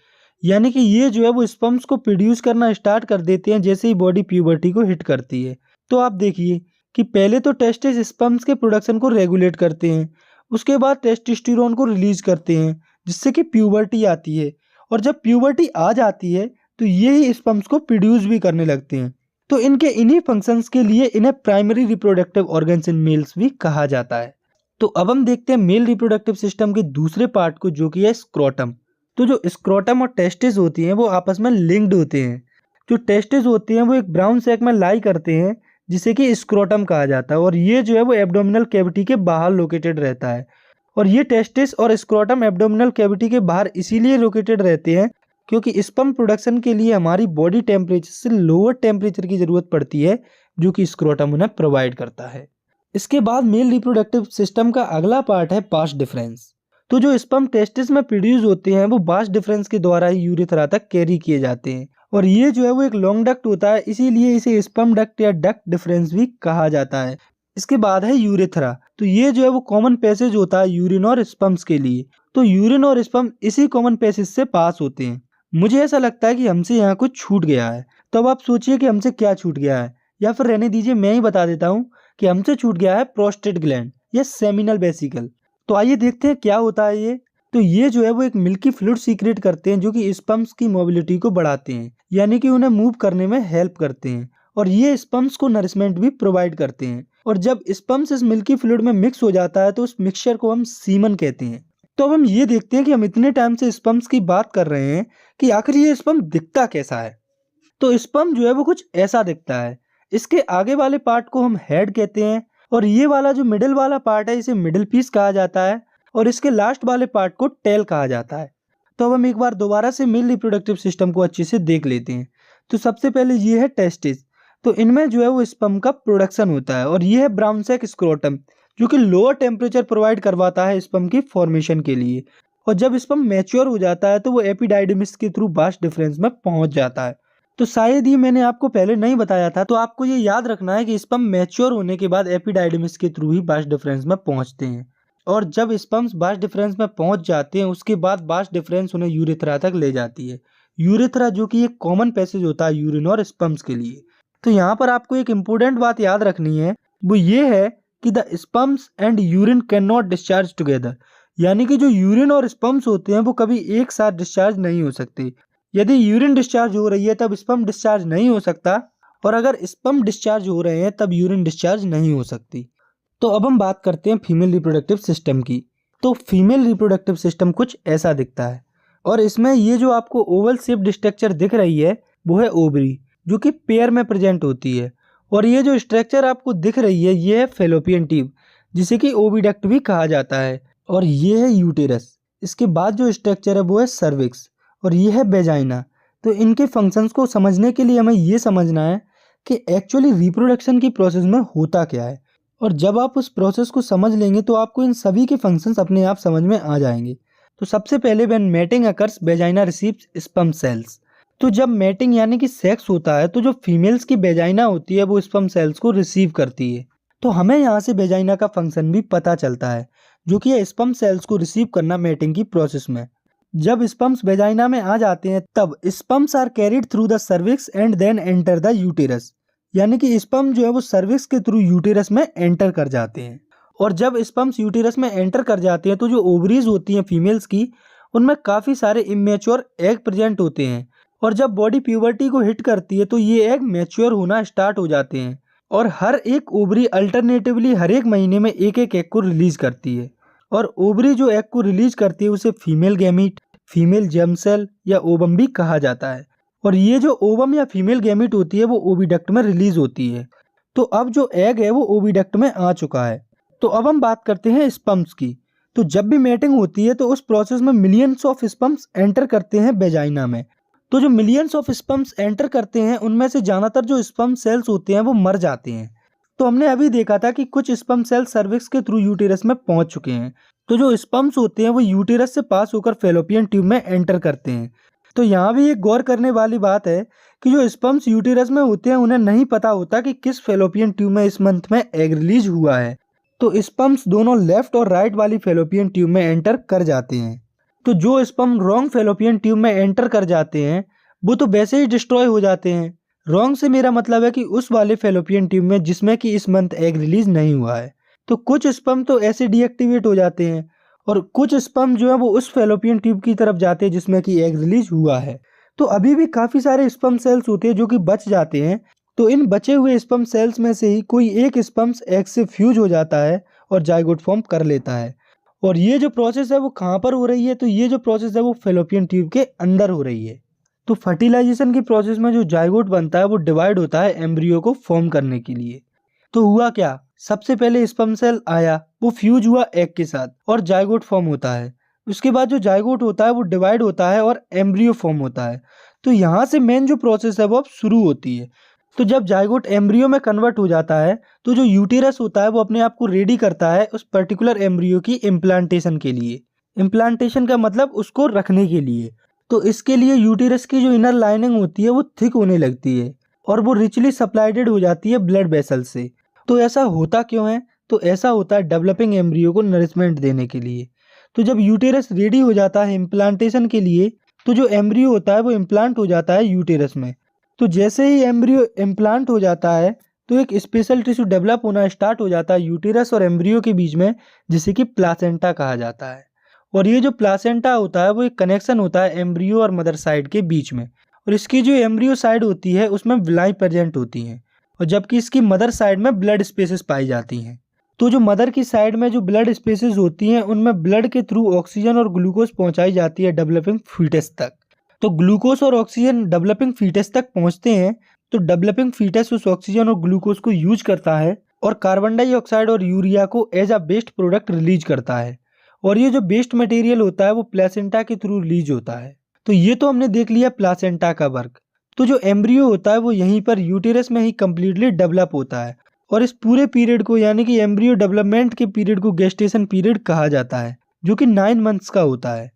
यानी कि ये जो है वो स्पर्म्स को प्रोड्यूस करना स्टार्ट कर देते हैं जैसे ही बॉडी प्यूबर्टी को हिट करती है। तो आप देखिए कि पहले तो टेस्टिस स्पर्म्स के प्रोडक्शन को रेगुलेट करते हैं, उसके बाद टेस्टोस्टेरोन को रिलीज करते हैं जिससे कि प्यूबर्टी आती है। और जब प्यूबर्टी आ जाती है तो ये ही स्पर्म्स को प्रोड्यूस भी करने लगते हैं। तो इनके इन्हीं फंक्शंस के लिए इन्हें primary reproductive organs in males भी कहा जाता है। तो अब हम देखते हैं मेल रिप्रोडक्टिव सिस्टम के दूसरे पार्ट को जो कि है स्क्रोटम। तो जो स्क्रोटम और टेस्टिस होती हैं वो आपस में लिंक्ड होते हैं। जो टेस्टिस होते हैं वो एक ब्राउन सैक में लाई करते हैं जिसे कि स्क्रोटम कहा जाता है और ये जो है वो एब्डोमिनल कैविटी के बाहर लोकेटेड रहता है। और ये टेस्टिस और स्क्रोटम एब्डोमिनल कैविटी के बाहर इसीलिए लोकेटेड रहते हैं क्योंकि स्पर्म प्रोडक्शन के लिए हमारी बॉडी टेम्परेचर से लोअर टेम्परेचर की जरूरत पड़ती है जो कि स्क्रोटम उन्हें प्रोवाइड करता है। इसके बाद मेल रिप्रोडक्टिव सिस्टम का अगला पार्ट है पास डिफरेंस। तो जो स्पर्म टेस्टिस में प्रोड्यूस होते हैं वो बास डिफरेंस के द्वारा ही यूरेथ्रा तक कैरी किए जाते हैं और ये जो है वो एक लॉन्ग डक्ट होता है, इसीलिए इसे स्पर्म डक्ट या डक्ट डिफरेंस भी कहा जाता है। इसके बाद है यूरेथ्रा। तो ये जो है वो कॉमन पैसेज होता है यूरिन और स्पर्म्स के लिए। तो यूरिन और स्पर्म इसी कॉमन पैसेज से पास होते हैं। मुझे ऐसा लगता है कि हमसे यहाँ कुछ छूट गया है। तो अब आप सोचिए कि हमसे क्या छूट गया है, या फिर रहने दीजिए मैं ही बता देता हूँ कि हमसे छूट गया है प्रोस्टेट ग्लैंड या सेमिनल वेसिकल। तो आइए देखते हैं क्या होता है ये। तो ये जो है वो एक मिल्की फ्लूइड सीक्रेट करते हैं जो कि स्पर्म्स की मोबिलिटी को बढ़ाते हैं, यानी कि उन्हें मूव करने में हेल्प करते हैं। और ये स्पर्म्स को नरिशमेंट भी प्रोवाइड करते हैं। और जब स्पर्म्स इस मिल्की फ्लूइड में मिक्स हो जाता है तो उस मिक्सचर को हम सीमन कहते हैं। तो अब हम ये देखते हैं कि हम इतने टाइम से स्पर्म्स की बात कर रहे हैं कि आखिर ये स्पर्म दिखता कैसा है। तो स्पर्म जो है वो कुछ ऐसा दिखता है। इसके आगे वाले पार्ट को हम हेड कहते हैं और ये वाला जो मिडिल वाला पार्ट है इसे मिडिल पीस कहा जाता है और इसके लास्ट वाले पार्ट को टेल कहा जाता है। तो अब हम एक बार दोबारा से मेल रिप्रोडक्टिव सिस्टम को अच्छे से देख लेते हैं। तो सबसे पहले ये है टेस्टिस। तो इनमें जो है वो स्पर्म का प्रोडक्शन होता है और ये है ब्राउन सैक स्क्रोटम जो कि लोअर टेम्परेचर प्रोवाइड करवाता है स्पर्म की फॉर्मेशन के लिए। और जब स्पर्म मैच्योर हो जाता है तो वो एपिडाइडिमिस के थ्रू वास्ट डिफरेंस में पहुंच जाता है। तो शायद ये मैंने आपको पहले नहीं बताया था, तो आपको ये याद रखना है कि स्पर्म मैच्योर होने के बाद एपिडाइडिमिस के थ्रू ही वास्ट डिफरेंस में पहुंचते हैं और जब स्पर्म्स वास्ट डिफरेंस में पहुंच जाते हैं उसके बाद वास्ट डिफरेंस उन्हें यूरेथ्रा तक ले जाती है। यूरेथ्रा जो कि एक कॉमन पैसेज होता है यूरिन और स्पर्म्स के लिए। तो यहाँ पर आपको एक इम्पोर्टेंट बात याद रखनी है, वो ये है कि the sperms and urine can not discharge together, यानी कि जो यूरिन और स्पर्म्स होते हैं वो कभी एक साथ डिस्चार्ज नहीं हो सकते। यदि यूरिन डिस्चार्ज हो रही है तब स्पर्म डिस्चार्ज नहीं हो सकता और अगर स्पर्म डिस्चार्ज हो रहे हैं तब यूरिन डिस्चार्ज नहीं हो सकती। तो अब हम बात करते हैं फीमेल रिप्रोडक्टिव सिस्टम की। तो फीमेल रिप्रोडक्टिव सिस्टम कुछ ऐसा दिखता है और इसमें ये जो आपको ओवल शेप्ड स्ट्रक्चर दिख रही है वो है ओवरी जो कि पेयर में प्रेजेंट होती है और ये जो स्ट्रक्चर आपको दिख रही है ये है फैलोपियन ट्यूब जिसे कि ओविडक्ट भी कहा जाता है और ये है यूटेरस। इसके बाद जो स्ट्रक्चर है वो है सर्विक्स और ये है वेजाइना। तो इनके फंक्शंस को समझने के लिए हमें ये समझना है कि एक्चुअली रिप्रोडक्शन की प्रोसेस में होता क्या है और जब आप उस प्रोसेस को समझ लेंगे तो आपको इन सभी के फंक्शंस अपने आप समझ में आ जाएंगे। तो सबसे पहले when mating occurs vagina receives sperm cells. तो जब मैटिंग यानी कि सेक्स होता है तो जो फीमेल्स की वेजाइना होती है वो स्पर्म सेल्स को रिसीव करती है। तो हमें यहाँ से वेजाइना का फंक्शन भी पता चलता है जो कि है स्पर्म सेल्स को रिसीव करना मैटिंग की प्रोसेस में। जब स्पर्म्स वेजाइना में आ जाते हैं तब sperms are carried through the cervix and then enter the uterus, यानी कि स्पर्म जो है वो सर्विक्स के थ्रू यूटेरस में एंटर कर जाते हैं। और जब स्पर्म्स यूटेरस में एंटर कर जाते हैं तो जो ओवरीज होती हैं फीमेल्स की उनमें काफ़ी सारे इमेच्योर एग प्रेजेंट होते हैं और जब बॉडी प्यूबर्टी को हिट करती है तो ये एग मैच्योर होना स्टार्ट हो जाते हैं और हर एक ओवरी अल्टरनेटिवली हर एक महीने में एक एक एग को रिलीज करती है और ओवरी जो एग को रिलीज करती है उसे female gamete, female germ cell या ओवम भी कहा जाता है और ये जो ओवम या फीमेल गैमीट होती है वो ओविडक्ट में रिलीज होती है। तो अब जो एग है वो ओविडक्ट में आ चुका है। तो अब हम बात करते हैं स्पर्म्स की। तो जब भी मैटिंग होती है तो उस प्रोसेस में मिलियंस ऑफ स्पर्म्स एंटर करते हैं वेजाइना में। तो जो मिलियंस ऑफ स्पर्म्स एंटर करते हैं उनमें से ज़्यादातर जो स्पर्म सेल्स होते हैं वो मर जाते हैं। तो हमने अभी देखा था कि कुछ स्पर्म सेल्स सर्विक्स के थ्रू यूटेरस में पहुंच चुके हैं। तो जो स्पर्म्स होते हैं वो यूटेरस से पास होकर फैलोपियन ट्यूब में एंटर करते हैं। तो यहाँ भी एक गौर करने वाली बात है कि जो स्पर्म्स यूटेरस में होते हैं उन्हें नहीं पता होता कि किस फैलोपियन ट्यूब में इस मंथ में एग रिलीज हुआ है। तो स्पर्म्स दोनों लेफ्ट और राइट वाली फैलोपियन ट्यूब में एंटर कर जाते हैं। तो जो स्पर्म रॉन्ग फैलोपियन ट्यूब में एंटर कर जाते हैं वो तो वैसे ही डिस्ट्रॉय हो जाते हैं। रॉन्ग से मेरा मतलब है कि उस वाले फैलोपियन ट्यूब में जिसमें कि इस मंथ एग रिलीज नहीं हुआ है। तो कुछ स्पर्म तो ऐसे डीएक्टिवेट हो जाते हैं और कुछ स्पर्म जो है वो उस फैलोपियन ट्यूब की तरफ जाते हैं जिसमें कि एग रिलीज हुआ है। तो अभी भी काफ़ी सारे स्पर्म सेल्स होते हैं जो कि बच जाते हैं। तो इन बचे हुए स्पर्म सेल्स में से ही कोई एक स्पर्म्स एग से फ्यूज हो जाता है और जाइगोट फॉर्म कर लेता है। और ये जो प्रोसेस है वो कहाँ पर हो रही है? तो ये जो प्रोसेस है वो फैलोपियन ट्यूब के अंदर हो रही है। तो फर्टिलाइजेशन की प्रोसेस में जो जाइगोट बनता है वो डिवाइड होता है एम्ब्रियो को फॉर्म करने के लिए। तो हुआ क्या, सबसे पहले स्पर्म सेल आया, वो फ्यूज हुआ एग के साथ और जाइगोट फॉर्म होता है। उसके बाद जो जाइगोट होता है वो डिवाइड होता है और एम्ब्रियो फॉर्म होता है। तो यहाँ से मेन जो प्रोसेस है वो अब शुरू होती है। तो जब जाइगोट एम्ब्रियो में कन्वर्ट हो जाता है तो जो यूटेरस होता है वो अपने आप को रेडी करता है उस पर्टिकुलर एम्ब्रियो की इम्प्लांटेशन के लिए। इम्प्लांटेशन का मतलब उसको रखने के लिए। तो इसके लिए यूटेरस की जो इनर लाइनिंग होती है वो थिक होने लगती है और वो रिचली सप्लाइडेड हो जाती है ब्लड वेसल से। तो ऐसा होता क्यों है? तो ऐसा होता है डेवलपिंग एम्ब्रियो को नरिशमेंट देने के लिए। तो जब यूटेरस रेडी हो जाता है इम्प्लांटेशन के लिए तो जो एम्ब्रियो होता है वो इम्प्लांट हो जाता है यूटेरस में। तो जैसे ही एम्ब्रियो इम्प्लांट हो जाता है तो एक स्पेशल टिश्यू डेवलप होना स्टार्ट हो जाता है यूटेरस और एम्ब्रियो के बीच में, जिसे कि प्लासेंटा कहा जाता है। और ये जो प्लासेंटा होता है वो एक कनेक्शन होता है एम्ब्रियो और मदर साइड के बीच में। और इसकी जो एम्ब्रियो साइड होती है उसमें विलाई प्रेजेंट होती हैं और जबकि इसकी मदर साइड में ब्लड स्पेसेस पाई जाती हैं। तो जो मदर की साइड में जो ब्लड स्पेसेस होती हैं उनमें ब्लड के थ्रू ऑक्सीजन और ग्लूकोज पहुंचाई जाती है डेवलपिंग फीटस तक। तो ग्लूकोज और ऑक्सीजन डेवलपिंग फीटस तक पहुंचते हैं तो डेवलपिंग फीटस उस ऑक्सीजन और ग्लूकोज को यूज करता है और कार्बन डाइऑक्साइड और यूरिया को as a waste product release करता है। और ये जो वेस्ट मटेरियल होता है वो प्लेसेंटा के थ्रू रिलीज होता है। तो ये तो हमने देख लिया प्लेसेंटा का वर्क। तो जो एम्ब्रियो होता है वो यहीं पर यूटेरस में ही कम्प्लीटली डेवलप होता है और इस पूरे पीरियड को यानी कि एम्ब्रियो डेवलपमेंट के पीरियड को गेस्टेशन पीरियड कहा जाता है, जो कि 9 मंथ्स का होता है।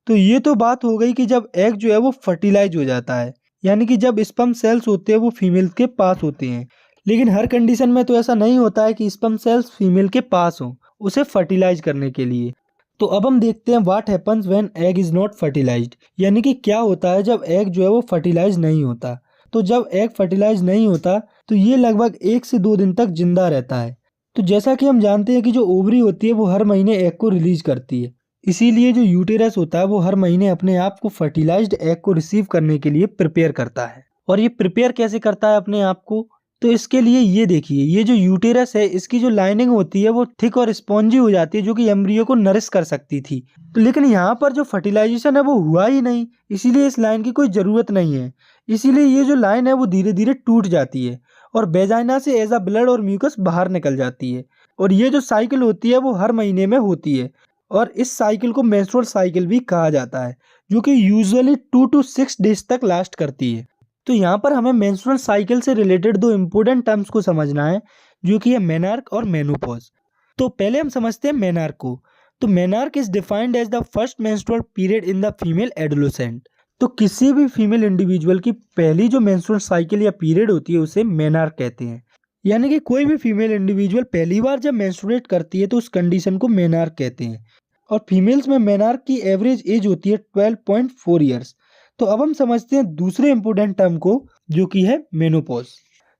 तो ये तो बात हो गई कि जब एग जो है वो फर्टिलाइज हो जाता है, यानी कि जब स्पर्म सेल्स होते हैं वो फीमेल के पास होते हैं। लेकिन हर कंडीशन में तो ऐसा नहीं होता है कि स्पर्म सेल्स फीमेल के पास हो उसे फर्टिलाइज करने के लिए। तो अब हम देखते हैं what happens when egg is not fertilized, यानी कि क्या होता है जब एग जो है वो फर्टिलाइज नहीं होता। तो जब एग फर्टिलाइज नहीं होता तो ये लगभग 1 से 2 दिन तक जिंदा रहता है। तो जैसा कि हम जानते हैं कि जो ओवरी होती है वो हर महीने एग को रिलीज करती है, इसीलिए जो यूटेरस होता है वो हर महीने अपने आप को फर्टिलाइज्ड एग को रिसीव करने के लिए प्रिपेयर करता है। और ये प्रिपेयर कैसे करता है अपने आप को, तो इसके लिए ये देखिए, ये जो यूटेरस है इसकी जो लाइनिंग होती है वो थिक और स्पॉन्जी हो जाती है, जो कि एम्ब्रियो को नरिश कर सकती थी। तो लेकिन यहाँ पर जो फर्टिलाइजेशन है वो हुआ ही नहीं, इसीलिए इस लाइन की कोई ज़रूरत नहीं है। इसीलिए ये जो लाइन है वो धीरे धीरे टूट जाती है और वेजाइना से एज अ ब्लड और म्यूकस बाहर निकल जाती है। और ये जो साइकिल होती है वो हर महीने में होती है और इस साइकिल को मेंस्ट्रुअल साइकिल भी कहा जाता है, जो कि यूजुअली 2 to 6 डेज तक लास्ट करती है। तो यहाँ पर हमें मेंस्ट्रुअल साइकिल से रिलेटेड 2 इम्पोर्टेंट टर्म्स को समझना है, जो कि है मेनार्क और मेनोपॉज। तो पहले हम समझते हैं मेनार्क को। तो menarche is defined as the first menstrual period in the female adolescent. तो किसी भी फीमेल इंडिविजुअल की पहली जो मेंस्ट्रुअल साइकिल या पीरियड होती है उसे मेनार्क कहते हैं। यानी कि कोई भी फीमेल इंडिविजुअल पहली बार जब मेंस्ट्रुएट करती है तो उस कंडीशन को मेनार्क कहते हैं। और फीमेल्स में मेनार्क की एवरेज एज होती है 12.4 ईयर्स। तो अब हम समझते हैं दूसरे इंपोर्टेंट टर्म को, जो कि है मेनोपॉज।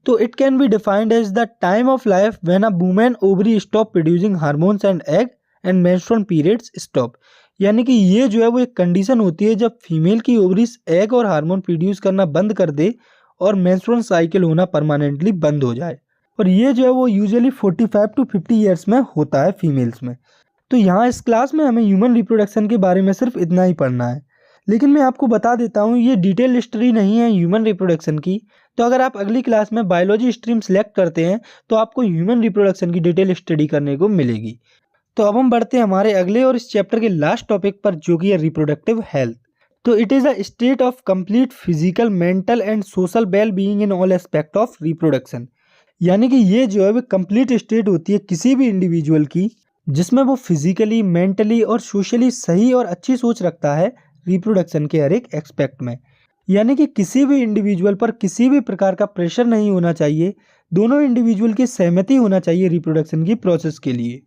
तो it can be defined as the time of life when a women ovary stop producing hormones and egg and menstrual periods stop. यानी कि ये जो है वो एक कंडीशन होती है जब फीमेल की ओवरीज एग और हार्मोन प्रोड्यूस करना बंद कर दे और मेंस्ट्रुअल साइकिल होना परमानेंटली बंद हो जाए। और ये जो है वो यूजुअली 45 to 50 ईयर्स में होता है फीमेल्स में। तो यहाँ इस क्लास में हमें ह्यूमन रिप्रोडक्शन के बारे में सिर्फ इतना ही पढ़ना है, लेकिन मैं आपको बता देता हूँ ये डिटेल हिस्ट्री नहीं है ह्यूमन रिप्रोडक्शन की। तो अगर आप अगली क्लास में बायोलॉजी स्ट्रीम सेलेक्ट करते हैं तो आपको ह्यूमन रिप्रोडक्शन की डिटेल स्टडी करने को मिलेगी। तो अब हम बढ़ते हैं हमारे अगले और इस चैप्टर के लास्ट टॉपिक पर, जो कि है रिप्रोडक्टिव हेल्थ। तो it is a state of complete physical, mental and social well being in all aspect of reproduction. यानी कि ये जो है वो कंप्लीट स्टेट होती है किसी भी इंडिविजुअल की जिसमें वो फिजिकली, मेंटली और सोशली सही और अच्छी सोच रखता है रिप्रोडक्शन के हर एक एक्सपेक्ट में। यानी कि किसी भी इंडिविजुअल पर किसी भी प्रकार का प्रेशर नहीं होना चाहिए, दोनों इंडिविजुअल की सहमति होना चाहिए रिप्रोडक्शन की प्रोसेस के लिए।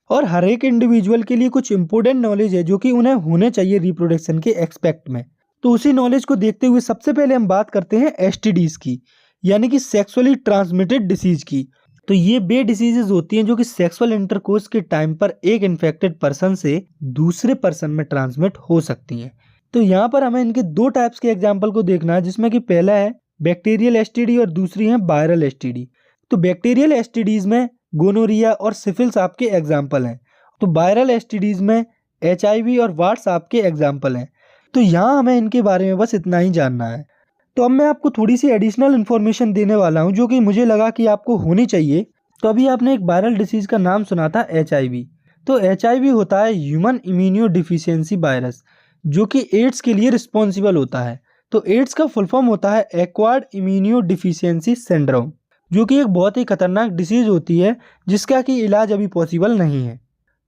और हर एक इंडिविजुअल के लिए कुछ इंपॉर्टेंट नॉलेज है जो कि उन्हें होने चाहिए रिप्रोडक्शन के एक्सपेक्ट में। तो उसी नॉलेज को देखते हुए सबसे पहले हम बात करते हैं एसटीडीज की, यानी कि सेक्सुअली ट्रांसमिटेड डिसीज की। तो ये वे डिसीजेज होती हैं जो कि सेक्सुअल इंटरकोर्स के टाइम पर एक इन्फेक्टेड पर्सन से दूसरे पर्सन में ट्रांसमिट हो सकती हैं। तो यहाँ पर हमें इनके 2 टाइप्स के एग्जाम्पल को देखना है, जिसमें कि पहला है बैक्टीरियल एसटीडी और दूसरी है वायरल एसटीडी। तो बैक्टीरियल एसटीडीज में गोनोरिया और सिफिलिस आपके एग्जाम्पल हैं। तो वायरल एसटीडीज में एचआईवी और वार्ड्स आपके एग्जाम्पल हैं। तो यहाँ हमें इनके बारे में बस इतना ही जानना है। तो अब मैं आपको थोड़ी सी एडिशनल इन्फॉर्मेशन देने वाला हूँ जो कि मुझे लगा कि आपको होनी चाहिए। तो अभी आपने एक वायरल डिसीज का नाम सुना था एचआईवी। तो एचआईवी होता है ह्यूमन इम्यूनो डिफिशियंसी वायरस, जो कि एड्स के लिए रिस्पॉन्सिबल होता है। तो एड्स का फुल फॉर्म होता है एक्वायर्ड इम्यूनो डिफिशियंसी सिंड्रोम, जो कि एक बहुत ही खतरनाक डिसीज होती है जिसका कि इलाज अभी पॉसिबल नहीं है।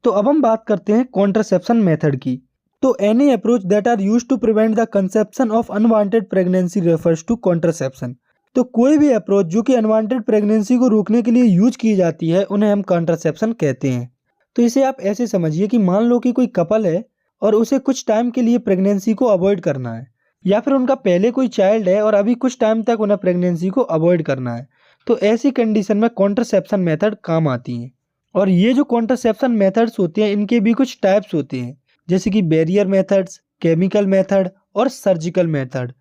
तो अब हम बात करते हैं कॉन्ट्रासेप्शन मेथड की। तो any approach that are used to prevent the conception of unwanted pregnancy refers to contraception. तो कोई भी अप्रोच जो कि अनवांटेड प्रेगनेंसी को रोकने के लिए यूज की जाती है उन्हें हम कॉन्ट्रासेप्शन कहते हैं। तो इसे आप ऐसे समझिए कि मान लो कि कोई कपल है और उसे कुछ टाइम के लिए प्रेगनेंसी को अवॉइड करना है, या फिर उनका पहले कोई चाइल्ड है और अभी कुछ टाइम तक उन्हें प्रेगनेंसी को अवॉइड करना है। तो ऐसी कंडीशन में कॉन्ट्रासेप्शन मेथड काम आती हैं। और ये जो कॉन्ट्रासेप्शन मेथड्स होते हैं इनके भी कुछ टाइप्स होते हैं, जैसे कि बैरियर मेथड्स, केमिकल मेथड और सर्जिकल मेथड।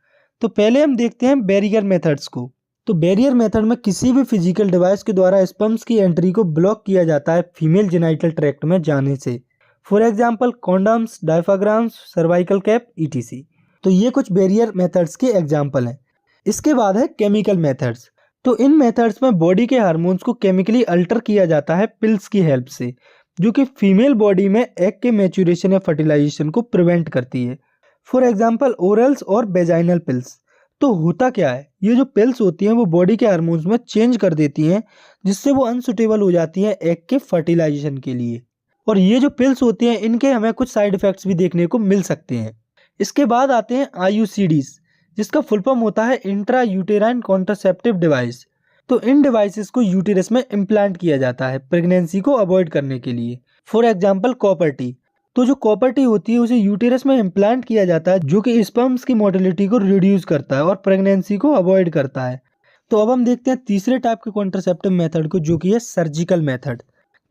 तो पहले हम देखते हैं बैरियर मेथड्स को। तो बैरियर मेथड में किसी भी फिजिकल डिवाइस के द्वारा स्पर्म्स की एंट्री को ब्लॉक किया जाता है फीमेल जेनाइटल ट्रैक्ट में जाने से। For example condoms, diaphragms, cervical cap ETC। तो ये कुछ बैरियर मेथड्स के एग्जाम्पल हैं। इसके बाद है केमिकल मेथड्स। तो इन मेथड्स में बॉडी के हार्मोन्स को केमिकली अल्टर किया जाता है पिल्स की हेल्प से, जो कि फीमेल बॉडी में एग के मैच्योरेशन या फर्टिलाइजेशन को प्रिवेंट करती है। फॉर एग्जाम्पल ओरल्स और वेजाइनल पिल्स। तो होता क्या है, ये जो पिल्स होती हैं वो बॉडी के हार्मोन्स में चेंज कर देती हैं, जिससे वो अनसुटेबल हो जाती हैं एग के फर्टिलाइजेशन के लिए। और ये जो पिल्स होती हैं इनके हमें कुछ साइड इफेक्ट्स भी देखने को मिल सकते हैं। इसके बाद आते हैं IUCDs, जिसका फुल फॉर्म होता है इंट्रा यूटेराइन कॉन्ट्रासेप्टिव डिवाइस। तो इन डिवाइसेस को यूटेरस में इम्प्लांट किया जाता है प्रेगनेंसी को अवॉइड करने के लिए। For example copper T. तो जो कॉपर टी होती है उसे यूटेरस में इम्प्लांट किया जाता है, जो कि स्पर्म्स की मोटिलिटी को रिड्यूस करता है और प्रेगनेंसी को अवॉइड करता है। तो अब हम देखते हैं तीसरे टाइप के कॉन्ट्रासेप्टिव मेथड को, जो कि है सर्जिकल मेथड।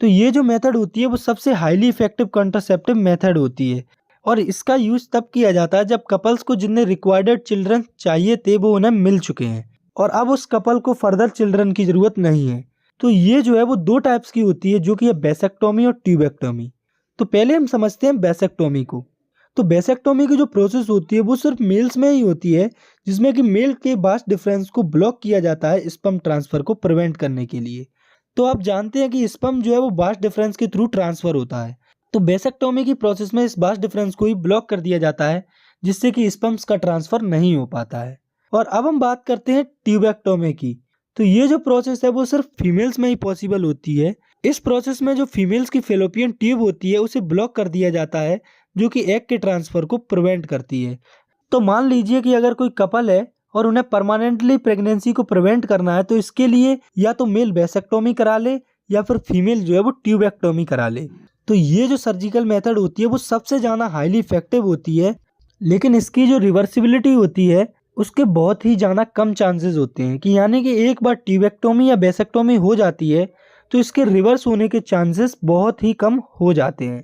तो ये जो मेथड होती है वो सबसे हाईली इफेक्टिव कॉन्ट्रासेप्टिव मेथड होती है, और इसका यूज तब किया जाता है जब कपल्स को जिन्हें रिक्वायर्ड चिल्ड्रन चाहिए थे वो उन्हें मिल चुके हैं और अब उस कपल को फर्दर चिल्ड्रन की जरूरत नहीं है। तो ये जो है वो दो टाइप्स की होती है, जो कि है बेसेक्टोमी और ट्यूबेक्टोमी। तो पहले हम समझते हैं बेसेक्टोमी को। तो बेसेक्टोमी की जो प्रोसेस होती है वो सिर्फ मेल्स में ही होती है, जिसमें कि मेल के बास डिफरेंस को ब्लॉक किया जाता है स्पर्म ट्रांसफर को प्रिवेंट करने के लिए। तो आप जानते हैं कि स्पर्म जो है वो बास डिफरेंस के थ्रू ट्रांसफर होता है। तो बेसेक्टोमी की प्रोसेस में इस बास डिफरेंस को ही ब्लॉक कर दिया जाता है, जिससे कि स्पर्म्स का ट्रांसफर नहीं हो पाता है। और अब हम बात करते हैं ट्यूबेक्टोमी की। तो ये जो प्रोसेस है वो सिर्फ फीमेल्स में ही पॉसिबल होती है। इस प्रोसेस में जो फीमेल्स की फेलोपियन ट्यूब होती है उसे ब्लॉक कर दिया जाता है, जो कि एग के ट्रांसफर को प्रिवेंट करती है। तो मान लीजिए कि अगर कोई कपल है और उन्हें परमानेंटली प्रेगनेंसी को प्रिवेंट करना है, तो इसके लिए या तो मेल बेसेक्टोमी करा ले या फिर फीमेल जो है वो ट्यूबेक्टोमी करा ले। तो ये जो सर्जिकल मेथड होती है वो सबसे ज़्यादा हाईली इफेक्टिव होती है, लेकिन इसकी जो रिवर्सिबिलिटी होती है उसके बहुत ही ज़्यादा कम चांसेस होते हैं, कि यानी कि एक बार ट्यूबेक्टोमी या बेसेक्टोमी हो जाती है तो इसके रिवर्स होने के चांसेस बहुत ही कम हो जाते हैं।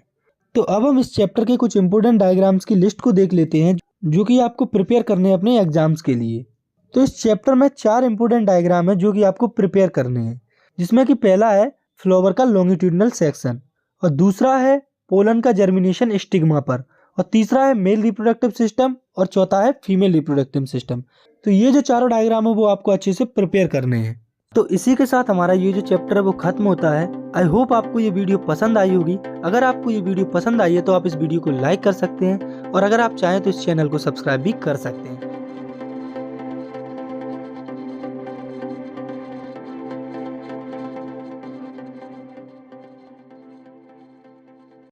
तो अब हम इस चैप्टर के कुछ इंपॉर्टेंट डायग्राम्स की लिस्ट को देख लेते हैं, जो कि आपको प्रिपेयर करने हैं अपने एग्जाम्स के लिए। तो इस चैप्टर में 4 इंपॉर्टेंट डायग्राम है जो कि आपको प्रिपेयर करने हैं, जिसमें कि पहला है फ्लावर का लॉन्गिट्यूडिनल सेक्शन, और दूसरा है पोलन का जर्मिनेशन स्टिग्मा पर, और तीसरा है मेल रिप्रोडक्टिव सिस्टम, और चौथा है फीमेल रिप्रोडक्टिव सिस्टम। तो ये जो चारों डायग्राम है वो आपको अच्छे से प्रिपेयर करने हैं। तो इसी के साथ हमारा ये जो चैप्टर है वो खत्म होता है। आई होप आपको ये वीडियो पसंद आई होगी। अगर आपको ये वीडियो पसंद आई है तो आप इस वीडियो को लाइक कर सकते हैं, और अगर आप चाहें तो इस चैनल को सब्सक्राइब भी कर सकते हैं।